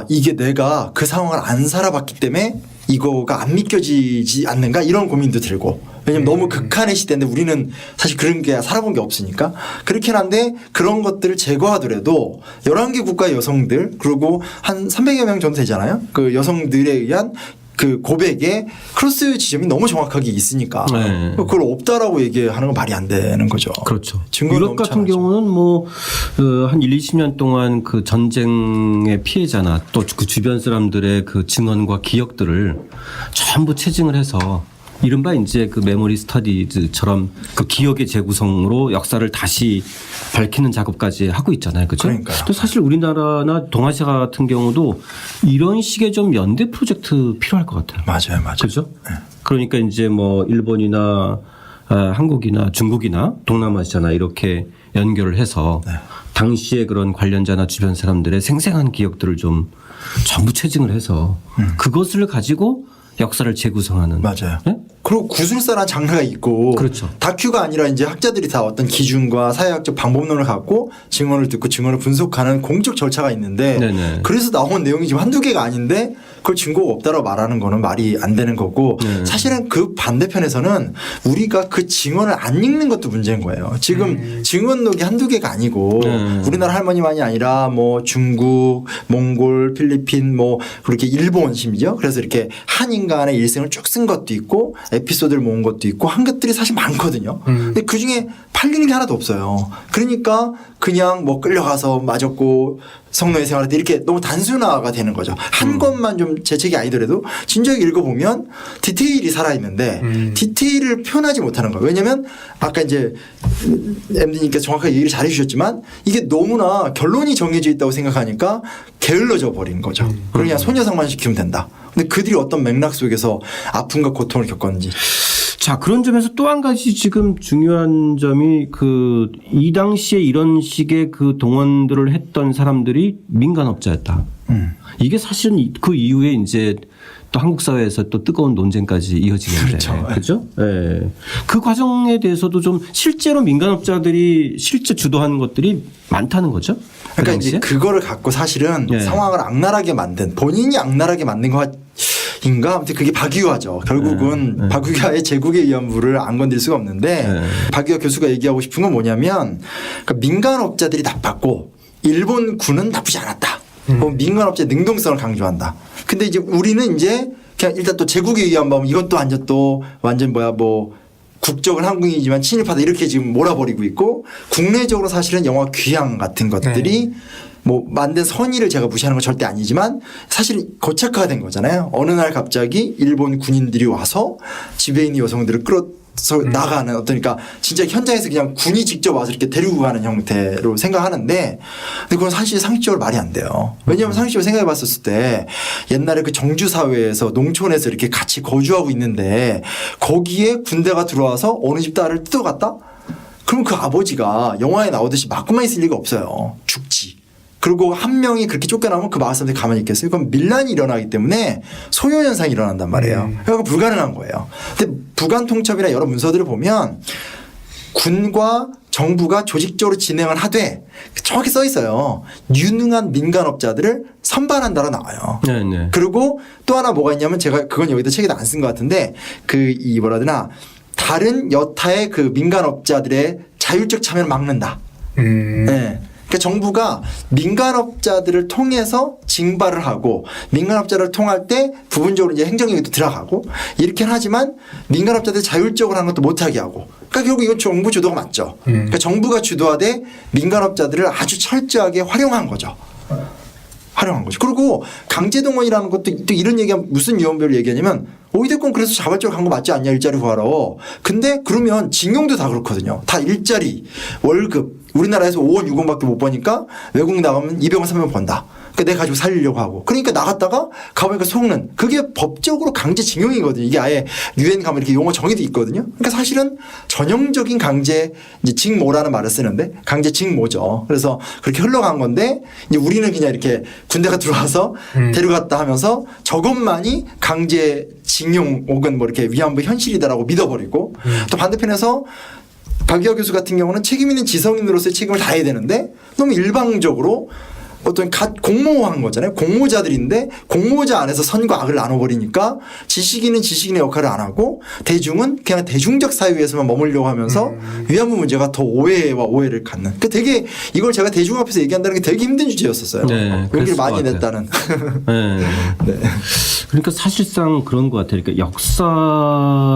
이게 내가 그 상황을 안 살아봤기 때문에 이거가 안 믿겨지지 않는가 이런 고민도 들고 왜냐면 너무 극한의 시대인데 우리는 사실 그런 게 살아본 게 없으니까 그렇긴 한데 그런 것들을 제거하더라도 11개 국가의 여성들 그리고 한 300여 명 정도 되잖아요. 그 여성들에 의한 그 고백에 크로스 지점이 너무 정확하게 있으니까 네. 그걸 없다라고 얘기하는 건 말이 안 되는 거죠. 그렇죠. 증거는 유럽 너무 같은 참하죠. 경우는 뭐 한 1, 20년 동안 그 전쟁의 피해자나 또 그 주변 사람들의 그 증언과 기억들을 전부 체증을 해서 이른바 이제 그 메모리 스터디즈처럼 그 기억의 재구성으로 역사를 다시 밝히는 작업까지 하고 있잖아요. 그렇죠? 그러니까요. 또 사실 우리나라나 동아시아 같은 경우도 이런 식의 좀 연대 프로젝트 필요할 것 같아요. 맞아요. 그렇죠? 그러니까 이제 뭐 일본이나 한국이나 중국이나 동남아시아나 이렇게 연결을 해서 당시에 그런 관련자나 주변 사람들의 생생한 기억들을 좀 전부 체증을 해서 그것을 가지고 역사를 재구성하는. 맞아요. 네? 그리고 구술사라는 장르가 있고 그렇죠. 다큐가 아니라 이제 학자들이 다 어떤 기준과 사회학적 방법론을 갖고 증언을 듣고 증언을 분석하는 공적 절차가 있는데 네네. 그래서 나온 내용이 지금 한두 개가 아닌데 그걸 증거가 없다라고 말하는 거는 말이 안 되는 거고 사실은 그 반대편에서는 우리가 그 증언을 안 읽는 것도 문제인 거예요. 지금 증언록이 한두 개가 아니고 우리나라 할머니만이 아니라 뭐 중국, 몽골, 필리핀 뭐 그렇게 일본 심지어 그래서 이렇게 한 인간의 일생을 쭉 쓴 것도 있고 에피소드를 모은 것도 있고 한 것들이 사실 많거든요. 근데 그 중에 팔리는 게 하나도 없어요. 그러니까 그냥 뭐 끌려가서 맞았고 성노예 생활할 때 이렇게 너무 단순화가 되는 거죠. 한 것만 좀 제 책이 아니더라도 진작에 읽어보면 디테일이 살아있는데 디테일을 표현하지 못하는 거예요. 왜냐하면 아까 이제 MD님께서 정확하게 얘기를 잘 해주셨지만 이게 너무나 결론이 정해져 있다고 생각하니까 게을러져 버린 거죠. 그냥 소녀상만 시키면 된다. 근데 그들이 어떤 맥락 속에서 아픔과 고통을 겪었는지. 자, 그런 점에서 또 한 가지 지금 중요한 점이 이 당시에 이런 식의 그 동원들을 했던 사람들이 민간업자였다. 이게 사실은 그 이후에 이제 또 한국 사회에서 또 뜨거운 논쟁까지 이어지는데. 그렇죠. 그렇죠? 예. 그 과정에 대해서도 좀 실제로 민간업자들이 실제 주도하는 것들이 많다는 거죠. 그 그러니까 당시에? 이제 그거를 갖고 사실은 예. 상황을 악랄하게 만든 본인이 악랄하게 만든 것인가 아무튼 그게 박유화죠. 결국은 박유화의 제국의 위안부를 안 건들 수가 없는데 박유화 교수가 얘기하고 싶은 건 뭐냐면 그러니까 민간업자들이 나빴고 일본군은 나쁘지 않았다. 민간업자의 능동성을 강조한다. 근데 이제 우리는 이제 그냥 일단 또 제국의 위안부 이것도 완전 국적은 한국인이지만 친일파다 이렇게 지금 몰아버리고 있고 국내적으로 사실은 영화 귀향 같은 것들이 뭐 만든 선의를 제가 무시하는 건 절대 아니지만 사실 고착화된 거잖아요. 어느 날 갑자기 일본 군인들이 와서 지배인의 여성들을 끌어서 나가는 그러니까 진짜 현장에서 그냥 군이 직접 와서 이렇게 데리고 가는 형태로 생각하는데 근데 그건 사실 상식적으로 말이 안 돼요. 왜냐하면 상식적으로 생각해 봤었을 때 옛날에 그 정주 사회에서 농촌에서 이렇게 같이 거주하고 있는데 거기에 군대가 들어와서 어느 집 딸을 뜯어갔다? 그럼 그 아버지가 영화에 나오듯이 맞고만 있을 리가 없어요. 죽지. 그리고 한 명이 그렇게 쫓겨나면 그 마을 사람들이 가만히 있겠어요. 그럼 밀란이 일어나기 때문에 소요현상이 일어난단 말이에요. 그러니까 불가능한 거예요. 근데 부관통첩이나 여러 문서들을 보면 군과 정부가 조직적으로 진행을 하되 정확히 써 있어요. 유능한 민간업자들을 선발한다로 나와요. 네. 그리고 또 하나 뭐가 있냐면 제가 그건 여기다 책에다 안 쓴 것 같은데 다른 여타의 그 민간업자들의 자율적 참여를 막는다. 네. 그러니까 정부가 민간업자들을 통해서 징발을 하고 민간업자를 통할 때 부분적으로 이제 행정력도 들어가고 이렇게 하지만 민간업자들 자율적으로 하는 것도 못하게 하고 그러니까 결국 이건 정부 주도가 맞죠. 그러니까 정부가 주도하되 민간업자들을 아주 철저하게 활용한 거죠. 그리고 강제동원이라는 것도 또 이런 얘기하면 무슨 위원별로 얘기하냐면 오이대권 그래서 자발적으로 간 거 맞지 않냐 일자리 구하러. 근데 그러면 징용도 다 그렇거든요. 다 일자리 월급 우리나라에서 5원 6원밖에 못 버니까 외국 나가면 200원 300원 번다. 그러니까 내 가지고 살리려고 하고. 그러니까 나갔다가 가보니까 속는 그게 법적으로 강제징용이거든요. 이게 아예 유엔 가면 이렇게 용어 정의도 있거든요. 그러니까 사실은 전형적인 강제 이제 징모라는 말을 쓰는데 강제 징모죠. 그래서 그렇게 흘러간 건데 이제 우리는 그냥 이렇게 군대가 들어와서 데려갔다 하면서 저것만이 강제 징용 혹은 뭐 이렇게 위안부 현실이다라고 믿어버리고 또 반대편에서 박유화 교수 같은 경우는 책임 있는 지성인으로서의 책임을 다해야 되는데 너무 일방적으로 어떤 공모한 거잖아요. 공모자들인데 공모자 안에서 선과 악을 나눠버리니까 지식인은 지식인의 역할을 안 하고 대중은 그냥 대중적 사유에서만 머물려고 하면서 위안부 문제가 더 오해와 오해를 갖는. 그러니까 되게 이걸 제가 대중 앞에서 얘기한다는 게 되게 힘든 주제였었어요. 네, 용기를 많이 냈다는. 네. 그러니까 사실상 그런 것 같아요. 그러니까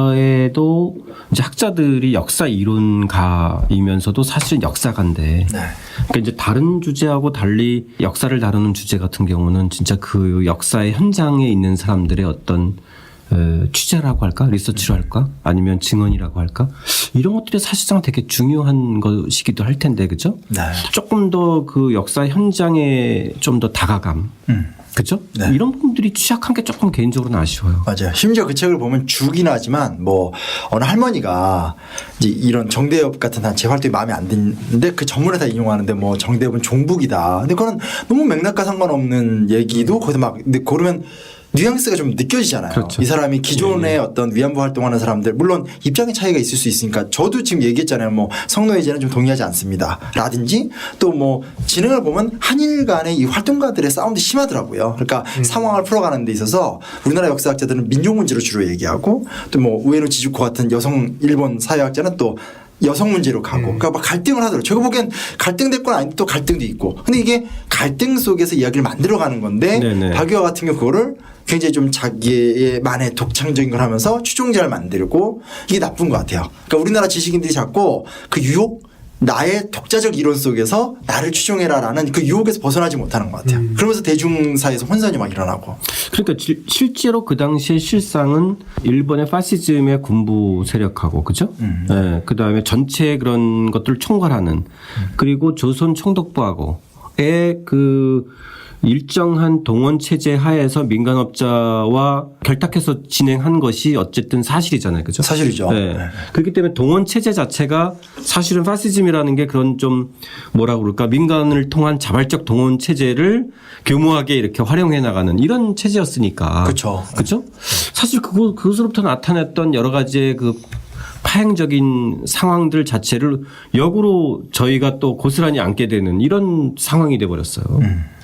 역사에도 이제 학자들이 역사 이론가이면서도 사실은 역사가인데 그러니까 이제 다른 주제하고 달리 역사를 다루는 주제 같은 경우는 진짜 그 역사의 현장에 있는 사람들의 어떤 취재라고 할까? 리서치로 할까? 아니면 증언이라고 할까? 이런 것들이 사실상 되게 중요한 것이기도 할 텐데, 그죠? 네. 조금 더 그 역사 현장에 좀 더 다가감. 그죠? 네. 이런 부분들이 취약한 게 조금 개인적으로는 아쉬워요. 맞아요. 심지어 그 책을 보면 죽긴 하지만 뭐 어느 할머니가 이제 이런 정대협 같은 단체 활동이 마음에 안 드는데 그 전문에 다 인용하는데 뭐 정대협은 종북이다. 근데 그거는 너무 맥락과 상관없는 얘기도 거기서 막 근데 그러면 뉘앙스가 좀 느껴지잖아요. 그렇죠. 이 사람이 기존에 어떤 위안부 활동하는 사람들 물론 입장의 차이가 있을 수 있으니까 저도 지금 얘기했잖아요. 뭐 성노예제는 좀 동의하지 않습니다. 라든지 또 뭐 진행을 보면 한일 간의 이 활동가들의 싸움도 심하더라고요. 그러니까 상황을 풀어가는 데 있어서 우리나라 역사학자들은 민족 문제로 주로 얘기하고 또 뭐 우에노 지주코 같은 여성 일본 사회학자는 또 여성 문제로 가고 그러니까 막 갈등을 하더라고요. 제가 보기엔 갈등됐건 아닌 또 갈등도 있고. 근데 이게 갈등 속에서 이야기를 만들어가는 건데 네네. 박유화 같은 경우 그거를 굉장히 좀 자기만의 독창적인 걸 하면서 추종자를 만들고 이게 나쁜 것 같아요. 그러니까 우리나라 지식인들이 자꾸 그 유혹 나의 독자적 이론 속에서 나를 추종해라라는 그 유혹에서 벗어나지 못하는 것 같아요. 그러면서 대중사에서 혼선이 막 일어나고. 그러니까 실제로 그 당시의 실상은 일본의 파시즘의 군부 세력하고 그죠? 네, 그다음에 전체 그런 것들을 총괄하는 그리고 조선 총독부하고의 그 일정한 동원 체제 하에서 민간업자와 결탁해서 진행한 것이 어쨌든 사실이잖아요. 그죠? 사실이죠. 네. 네. 그렇기 때문에 동원 체제 자체가 사실은 파시즘이라는 게 그런 좀 뭐라고 그럴까 민간을 통한 자발적 동원 체제를 교모하게 이렇게 활용해 나가는 이런 체제였으니까. 그렇죠. 그렇죠? 사실 그것으로부터 나타났던 여러 가지의 그 파행적인 상황들 자체를 역으로 저희가 또 고스란히 안게 되는 이런 상황이 돼 버렸어요.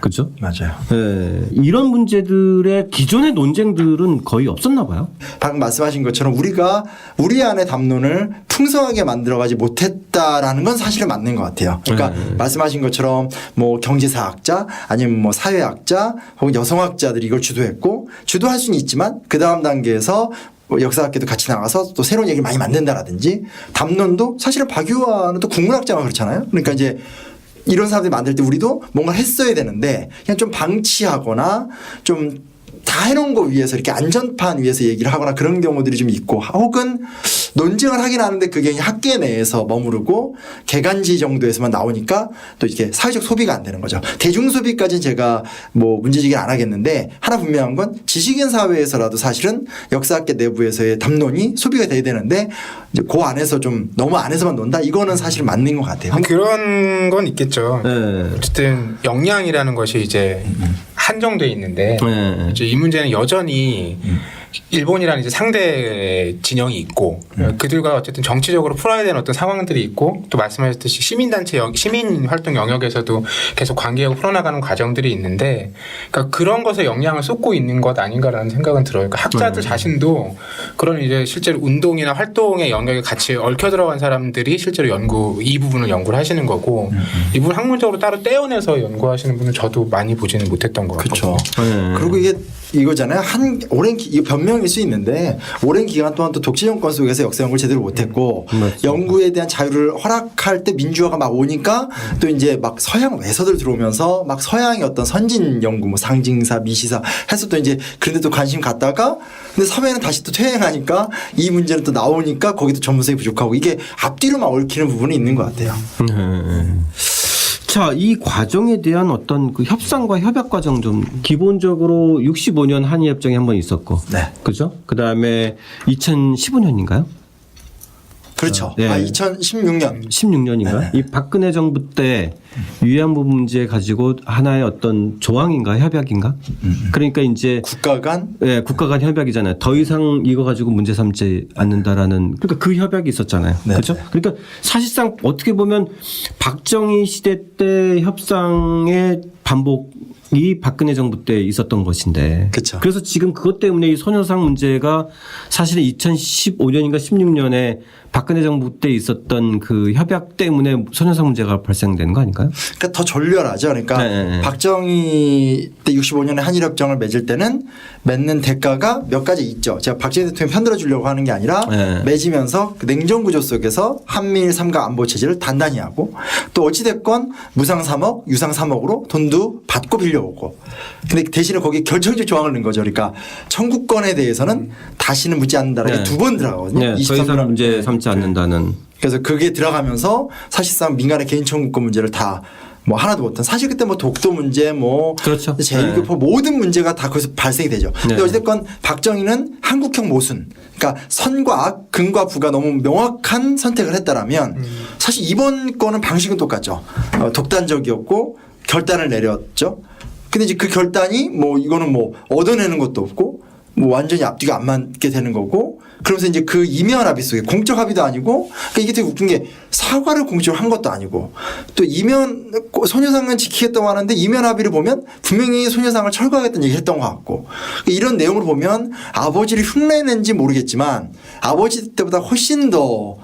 그렇죠? 맞아요. 네. 이런 문제들의 기존의 논쟁들은 거의 없었나 봐요. 방금 말씀하신 것처럼 우리가 우리 안의 담론을 풍성하게 만들어가지 못했다라는 건 사실은 맞는 것 같아요. 그러니까 말씀하신 것처럼 뭐 경제사학자 아니면 뭐 사회학자 혹은 여성학자들이 이걸 주도했고 주도할 수는 있지만 그 다음 단계에서 뭐 역사학계도 같이 나가서 또 새로운 얘기를 많이 만든다라든지 담론도 사실은 박유화는 또 국문학자가 그렇잖아요. 그러니까 이제 이런 사람들이 만들 때 우리도 뭔가를 했어야 되는데 그냥 좀 방치하거나 좀 다 해놓은 거 위에서 이렇게 안전판 위에서 얘기를 하거나 그런 경우들이 좀 있고 혹은 논쟁을 하긴 하는데 그게 학계 내에서 머무르고 개간지 정도에서만 나오니까 또 이렇게 사회적 소비가 안 되는 거죠. 대중 소비까지는 제가 뭐 문제제기를 안 하겠는데 하나 분명한 건 지식인 사회에서라도 사실은 역사학계 내부에서의 담론이 소비가 돼야 되는데 이제 그 안에서 좀 너무 안에서만 논다 이거는 사실 맞는 것 같아요. 그런 건 있겠죠. 네. 어쨌든 역량이라는 것이 이제 한정돼 있는데 네. 이제 이 문제는 여전히 일본이라는 이제 상대 진영이 있고 그들과 어쨌든 정치적으로 풀어야 되는 어떤 상황들이 있고 또 말씀하셨듯이 시민단체 시민 활동 영역에서도 계속 관계하고 풀어나가는 과정들이 있는데 그러니까 그런 것에 영향을 쏟고 있는 것 아닌가라는 생각은 들어요. 그러니까 학자들 자신도 그런 이제 실제로 운동이나 활동의 영역에 같이 얽혀 들어간 사람들이 실제로 이 부분을 연구를 하시는 거고 이 부분 학문적으로 따로 떼어내서 연구하시는 분은 저도 많이 보지는 못했던 것 같아요. 그렇죠. 그리고 이게 이거잖아요. 이거 변명일 수 있는데 오랜 기간 동안 또 독재 정권 속에서 역사 연구를 제대로 못했고 연구에 대한 자유를 허락할 때 민주화가 막 오니까 또 이제 막 서양 외서들 들어오면서 막 서양의 어떤 선진 연구 뭐 상징사 미시사 해서 또 이제 그런데 또 관심 갖다가 근데 사회는 다시 또 퇴행하니까 이 문제는 또 나오니까 거기도 전문성이 부족하고 이게 앞뒤로만 얽히는 부분이 있는 것 같아요. 자, 이 과정에 대한 어떤 그 협상과 협약 과정 좀 기본적으로 65년 한일협정이 한 번 있었고. 네. 그죠? 그 다음에 2015년인가요? 그렇죠. 네. 2016년. 16년인가? 이 박근혜 정부 때 위안부 문제 가지고 하나의 어떤 조항인가 협약인가? 그러니까 이제 국가 간 예, 국가 간 협약이잖아요. 더 이상 이거 가지고 문제 삼지 않는다라는 그러니까 그 협약이 있었잖아요. 네. 그렇죠? 그러니까 사실상 어떻게 보면 박정희 시대 때 협상의 반복이 박근혜 정부 때 있었던 것인데. 그렇죠. 그래서 지금 그것 때문에 이 소녀상 문제가 사실은 2015년인가 16년에 박근혜 정부 때 있었던 그 협약 때문에 소녀상 문제가 발생되는 거 아닐까요? 그러니까 더 졸렬하죠. 그러니까 네. 박정희 때 65년에 한일협정을 맺을 때는 맺는 대가가 몇 가지 있죠. 제가 박정희 대통령 편들어 주려고 하는 게 아니라 네. 맺으면서 그 냉전 구조 속에서 한미일 삼각 안보 체제를 단단히 하고 또 어찌됐건 무상 3억 유상 3억으로 돈도 받고 빌려오고 근데 대신에 거기에 결정적 조항을 넣은 거죠. 그러니까 청구권에 대해서는 다시는 묻지 않는다라는 네. 게 두 번 들어가거든요. 네, 더 이상 23년. 문제 삼지 않는다는. 그래서 그게 들어가면서 사실상 민간의 개인 청구권 문제를 다 뭐 하나도 못한 사실 그때 뭐 독도 문제 뭐 그렇죠. 제1교포 모든 문제가 다 거기서 발생이 되죠. 근데 네. 어쨌든 박정희는 한국형 모순 그러니까 선과 악 긍과 부가 너무 명확한 선택을 했다라면 사실 이번 거는 방식은 똑같죠. 독단적이었고 결단을 내렸죠. 근데 이제 그 결단이 뭐 이거는 뭐 얻어내는 것도 없고 뭐 완전히 앞뒤가 안 맞게 되는 거고 그러면서 이제 그 이면 합의 속에 공적 합의도 아니고 그러니까 이게 되게 웃긴 게 사과를 공적으로 한 것도 아니고 또 이면 소녀상은 지키겠다고 하는데 이면 합의를 보면 분명히 소녀상을 철거하겠다는 얘기를 했던 것 같고 그러니까 이런 내용을 보면 아버지를 흉내낸지 모르겠지만 아버지 때보다 훨씬 더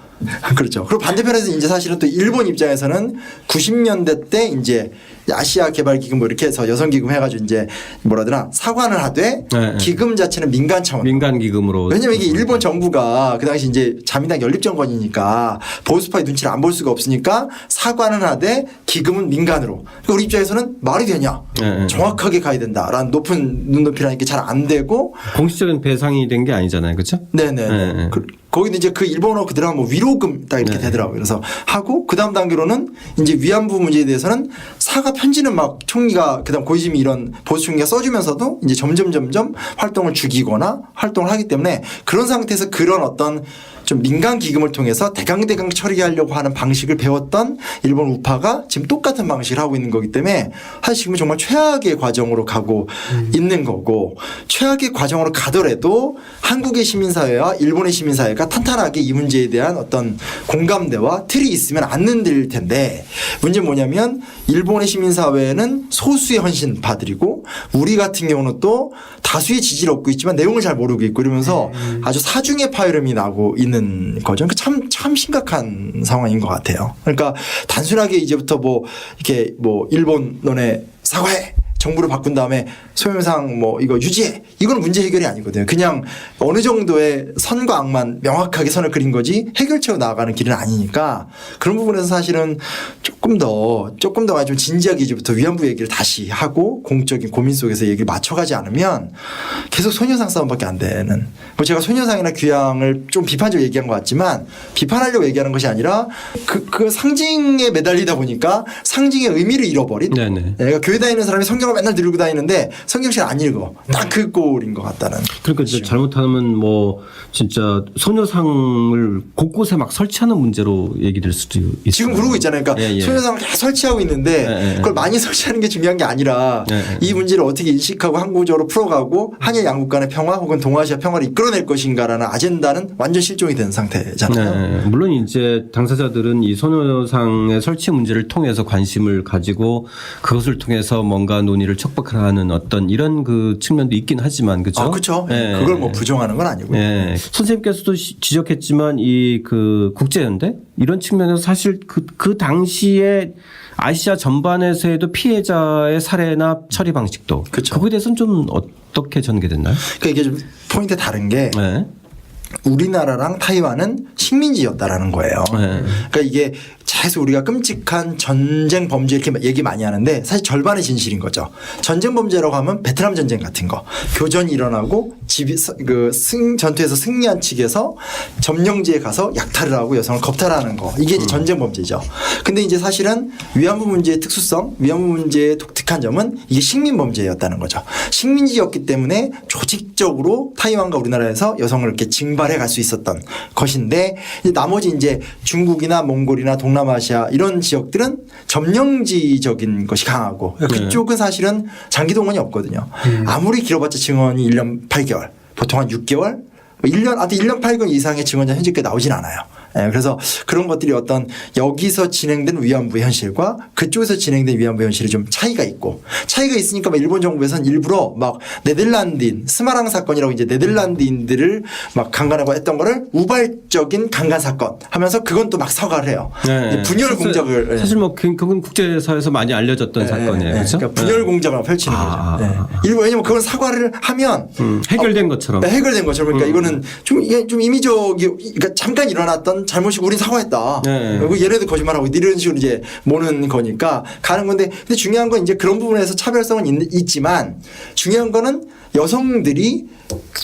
그렇죠. 그리고 반대편에서 이제 사실은 또 일본 입장에서는 90년대 때 이제 아시아 개발 기금 뭐 이렇게 해서 여성 기금 해가지고 이제 뭐라더라 사관을 하되 네. 기금 자체는 민간 차원. 민간 기금으로. 왜냐면 이게 일본 정부가 그 당시 이제 자민당 연립 정권이니까 보수파의 눈치를 안 볼 수가 없으니까 사관은 하되 기금은 민간으로. 그러니까 우리 입장에서는 말이 되냐? 네. 정확하게 가야 된다라는 높은 눈높이라는 게 잘 안 되고. 공식적인 배상이 된 게 아니잖아요, 그렇죠? 네네. 네. 거기는 이제 그 일본어 그대로 뭐 위로금 딱 이렇게 네. 되더라고요. 그래서 하고 그 다음 단계로는 이제 위안부 문제에 대해서는 사과 편지는 막 총리가 그다음 고이즈미 이런 보수 총리가 써주면서도 이제 점점 활동을 죽이거나 활동을 하기 때문에 그런 상태에서 그런 어떤 좀 민간 기금을 통해서 대강 처리하려고 하는 방식을 배웠던 일본 우파가 지금 똑같은 방식을 하고 있는 거기 때문에 사실 지금은 정말 최악의 과정으로 가고 있는 거고 최악의 과정으로 가더라도 한국의 시민사회와 일본의 시민사회가 탄탄하게 이 문제에 대한 어떤 공감대와 틀이 있으면 안 흔들릴 텐데 문제는 뭐냐면 일본의 시민사회는 소수의 헌신파들이고 우리 같은 경우는 또 다수의 지지를 얻고 있지만 내용을 잘 모르고 있고 이러면서 아주 사중의 파열음이 나고 있는 거죠. 그러니까 참 심각한 상황인 것 같아요. 그러니까 단순하게 이제부터 뭐 이렇게 뭐 일본 너네 사과해. 정부를 바꾼 다음에 소명상 뭐 이거 유지해. 이건 문제 해결이 아니거든요. 그냥 어느 정도의 선과 악만 명확하게 선을 그린 거지 해결책으로 나아가는 길은 아니니까 그런 부분에서 사실은 조금 더 좀 진지하게 이제부터 위안부 얘기를 다시 하고 공적인 고민 속에서 얘기를 맞춰가지 않으면 계속 소녀상 싸움밖에 안 되는 뭐 제가 소녀상이나 귀향을 좀 비판적으로 얘기한 것 같지만 비판하려고 얘기하는 것이 아니라 그 상징에 매달리다 보니까 상징의 의미를 잃어버린 네네. 그러니까 교회 다니는 사람이 성경을 맨날 들고 다니는데 성경책 안 읽어. 딱 그 꼴인 것 같다는. 그러니까 이제 잘못하면 뭐 진짜 소녀상을 곳곳에 막 설치하는 문제로 얘기될 수도 있어요. 지금 그러고 있잖아요. 그러니까 예. 소녀상을 계속 설치하고 있는데 그걸 많이 설치하는 게 중요한 게 아니라 이 문제를 어떻게 인식하고 항구적으로 풀어가고 한일 양국 간의 평화 혹은 동아시아 평화를 이끌어낼 것인가라는 아젠다는 완전 실종이 된 상태잖아요. 물론 이제 당사자들은 이 소녀상의 설치 문제를 통해서 관심을 가지고 그것을 통해서 뭔가 논의를 촉박하는 어떤 이런 그 측면도 있긴 하지만 그렇죠. 그렇죠. 그걸 뭐 부정하는 건 아니고요. 선생님께서도 지적했지만 이 그 국제연대 이런 측면에서 사실 그 당시에 아시아 전반에서에도 피해자의 사례나 처리 방식도 그렇죠. 그거에 대해서는 좀 어떻게 전개됐나요? 그러니까 이게 좀 포인트 다른 게 네. 우리나라랑 타이완은 식민지였다라는 거예요. 그러니까 이게 계속 우리가 끔찍한 전쟁 범죄 이렇게 얘기 많이 하는데 사실 절반의 진실인 거죠. 전쟁 범죄라고 하면 베트남 전쟁 같은 거. 교전이 일어나고 전투에서 승리한 측에서 점령지에 가서 약탈을 하고 여성을 겁탈하는 거. 이게 이제 전쟁 범죄죠. 근데 이제 사실은 위안부 문제의 특수성, 위안부 문제의 독특한 점은 이게 식민 범죄였다는 거죠. 식민지였기 때문에 조직적으로 타이완과 우리나라에서 여성을 이렇게 징발해 갈 수 있었던 것인데 나머지 이제 중국이나 몽골이나 동남아시아 이런 지역들은 점령지적인 것이 강하고 그쪽은 사실은 장기 동원이 없거든요. 아무리 길어봤자 증언이 1년 8개월, 보통 한 6개월, 1년 8개월 이상의 증언이 현재까지 나오진 않아요. 그래서 그런 것들이 어떤 여기서 진행된 위안부 현실과 그쪽에서 진행된 위안부 현실이 좀 차이가 있고 차이가 있으니까 막 일본 정부에서는 일부러 막 네덜란드인 스마랑 사건이라고 이제 네덜란드인들을 막 강간하고 했던 거를 우발적인 강간 사건 하면서 그건 또 막 사과를 해요. 분열 공작을 사실 뭐 그건 국제사회에서 많이 알려졌던 사건이에요. 그렇죠? 그러니까 분열 공작을 펼치는 거죠. 일본 왜냐면 그건 사과를 하면 해결된 것처럼. 해결된 것처럼 그러니까 이거는 이게 좀 이미적이 그러니까 잠깐 일어났던 잘못이고 우린 사과했다. 그리고 얘네들 거짓말하고 이런 식으로 이제 모는 거니까 가는 건데 근데 중요한 건 이제 그런 부분에서 차별성은 있지만 중요한 거는 여성들이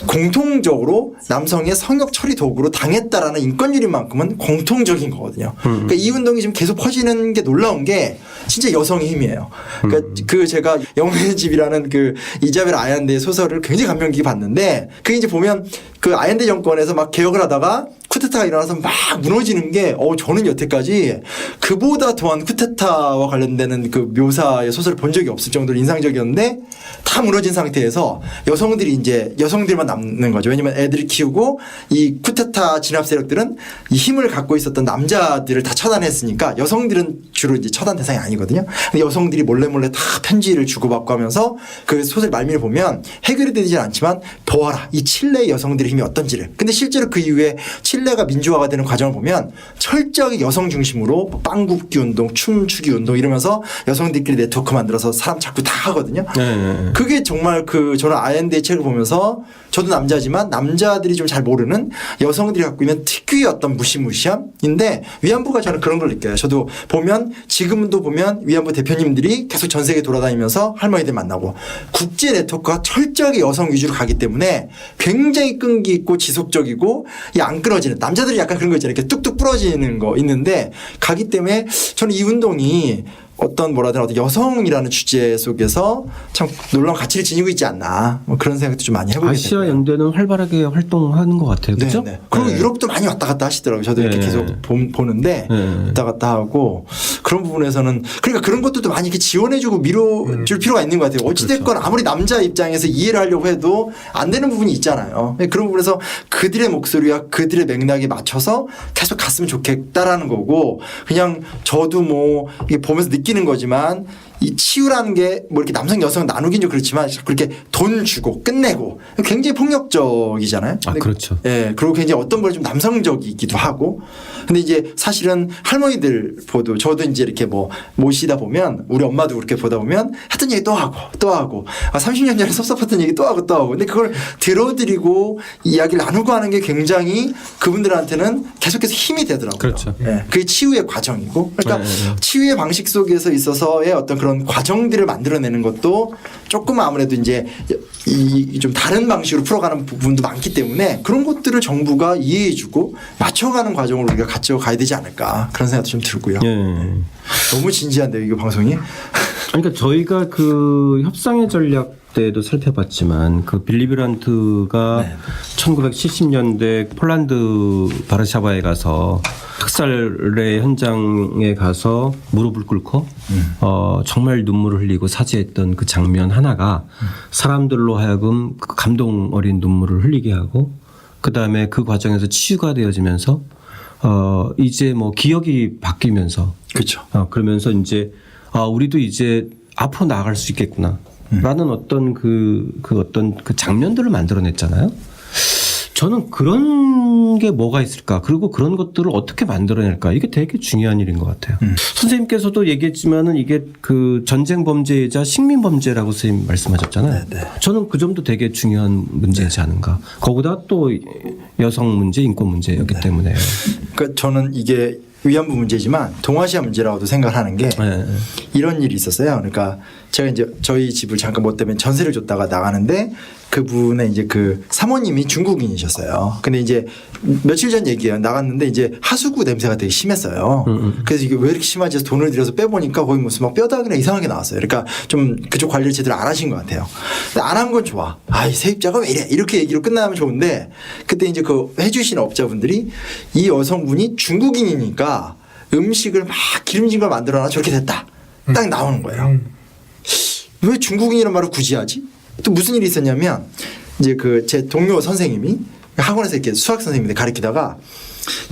공통적으로 남성의 성역 처리 도구로 당했다라는 인권유린만큼은 공통적인 거거든요. 그러니까 이 운동이 지금 계속 퍼지는 게 놀라운 게 진짜 여성의 힘이에요. 그러니까 그 제가 영혼의 집이라는 그 이자벨 아얀데의 소설을 굉장히 감명 깊게 봤는데 그게 이제 보면 그 아얀데 정권에서 막 개혁을 하다가 쿠데타가 일어나서 막 무너지는 게 저는 여태까지 그보다 더한 쿠데타와 관련되는 그 묘사의 소설을 본 적이 없을 정도로 인상적이었는데 다 무너진 상태에서 여성들만 남는 거죠. 왜냐면 애들을 키우고 이 쿠데타 진압 세력들은 이 힘을 갖고 있었던 남자들을 다 처단했으니까 여성들은 주로 이제 처단 대상이 아니거든요. 근데 여성들이 몰래 다 편지를 주고받고 하면서 그 소설 말미를 보면 해결이 되지 않지만 보아라 이 칠레의 여성들의 힘이 어떤지를. 근데 실제로 그 이후에 칠레 칠레가 민주화가 되는 과정을 보면 철저하게 여성 중심으로 빵 굽기 운동, 춤추기 운동 이러면서 여성들끼리 네트워크 만들어서 사람 자꾸 다 하거든요. 네. 그게 정말 저는 아얀드의 책을 보면서 저도 남자지만 남자들이 좀 잘 모르는 여성들이 갖고 있는 특유의 어떤 무시무시함인데 위안부가 저는 그런 걸 느껴요. 저도 보면 지금도 보면 위안부 대표님들이 계속 전 세계 돌아다니면서 할머니들 만나고 국제 네트워크가 철저하게 여성 위주로 가기 때문에 굉장히 끈기 있고 지속적이고 안 끊어지는 남자들이 약간 그런 거 있잖아요. 이렇게 뚝뚝 부러지는 거 있는데 가기 때문에 저는 이 운동이 어떤 여성이라는 주제 속에서 참 놀라운 가치를 지니고 있지 않나 뭐 그런 생각도 좀 많이 해보게 아시아 되고요. 연대는 활발하게 활동하는 것 같아요. 그렇죠? 네. 그리고 유럽도 많이 왔다 갔다 하시더라고요. 저도 이렇게 네. 계속 보는데 왔다 갔다 하고 그런 부분에서는 그러니까 그런 것들도 많이 이렇게 지원해주고 밀어줄 필요가 있는 것 같아요. 어찌됐건 아무리 남자 입장에서 이해를 하려고 해도 안 되는 부분이 있잖아요. 그런 부분에서 그들의 목소리와 그들의 맥락에 맞춰서 계속 갔으면 좋겠다라는 거고 그냥 저도 뭐 이게 보면서 느끼는 거지만 이 치유라는 게 뭐 이렇게 남성 여성 나누긴 좀 그렇지만 그렇게 돈 주고 끝내고 굉장히 폭력적이잖아요. 아, 그렇죠. 예. 그리고 굉장히 어떤 걸 좀 남성적이기도 하고. 근데 이제 사실은 할머니들 보도 저도 이제 이렇게 뭐 모시다 보면 우리 엄마도 그렇게 보다 보면 했던 얘기 또 하고 30년 전에 섭섭했던 얘기 또 하고. 근데 그걸 들어드리고 이야기를 나누고 하는 게 굉장히 그분들한테는 계속해서 힘이 되더라고요. 그렇죠. 예. 그게 치유의 과정이고. 그러니까 네. 치유의 방식 속에서 있어서의 어떤 그런 과정들을 만들어내는 것도 조금 아무래도 이제 이 좀 다른 방식으로 풀어가는 부분도 많기 때문에 그런 것들을 정부가 이해해주고 맞춰가는 과정을 우리가 가져가야 되지 않을까 그런 생각도 좀 들고요. 예. 너무 진지한데요, 이거 방송이? 그러니까 저희가 그 협상의 전략 때도 살펴봤지만 그 빌리 브란트가 1970년대 폴란드 바르샤바에 가서 학살의 현장에 가서 무릎을 꿇고 정말 눈물을 흘리고 사죄했던 그 장면 하나가 사람들로 하여금 그 감동 어린 눈물을 흘리게 하고 그다음에 그 과정에서 치유가 되어지면서 이제 뭐 기억이 바뀌면서 그렇죠. 그러면서 이제 우리도 이제 앞으로 나아갈 수 있겠구나. 라는 어떤 어떤 그 장면들을 만들어냈잖아요. 저는 그런 게 뭐가 있을까? 그리고 그런 것들을 어떻게 만들어낼까? 이게 되게 중요한 일인 것 같아요. 선생님께서도 얘기했지만은 이게 그 전쟁 범죄이자 식민 범죄라고 선생님 말씀하셨잖아요. 네. 저는 그 점도 되게 중요한 문제이지 않은가. 거기다 또 여성 문제, 인권 문제였기 때문에. 그러니까 저는 이게 위안부 문제지만 동아시아 문제라고도 생각하는 게 이런 일이 있었어요. 그러니까 제가 이제 저희 집을 잠깐 뭐 때문에 전세를 줬다가 나가는데 그분의 이제 그 사모님이 중국인이셨어요. 근데 이제 며칠 전 얘기예요. 나갔는데 이제 하수구 냄새가 되게 심했어요. 그래서 이게 왜 이렇게 심하지 해서 돈을 들여서 빼보니까 거기 무슨 막 뼈다귀나 이상하게 나왔어요. 그러니까 좀 그쪽 관리를 제대로 안 하신 것 같아요. 안 한 건 좋아. 이 세입자가 왜 이래? 이렇게 얘기로 끝나면 좋은데 그때 이제 그 해주신 업자분들이 이 여성분이 중국인이니까 음식을 막 기름진 걸 만들어놔 저렇게 됐다. 딱 나오는 거예요. 왜 중국인이라는 말을 굳이 하지? 또 무슨 일이 있었냐면 이제 그 제 동료 선생님이 학원에서 이렇게 수학 선생님인데 가르치다가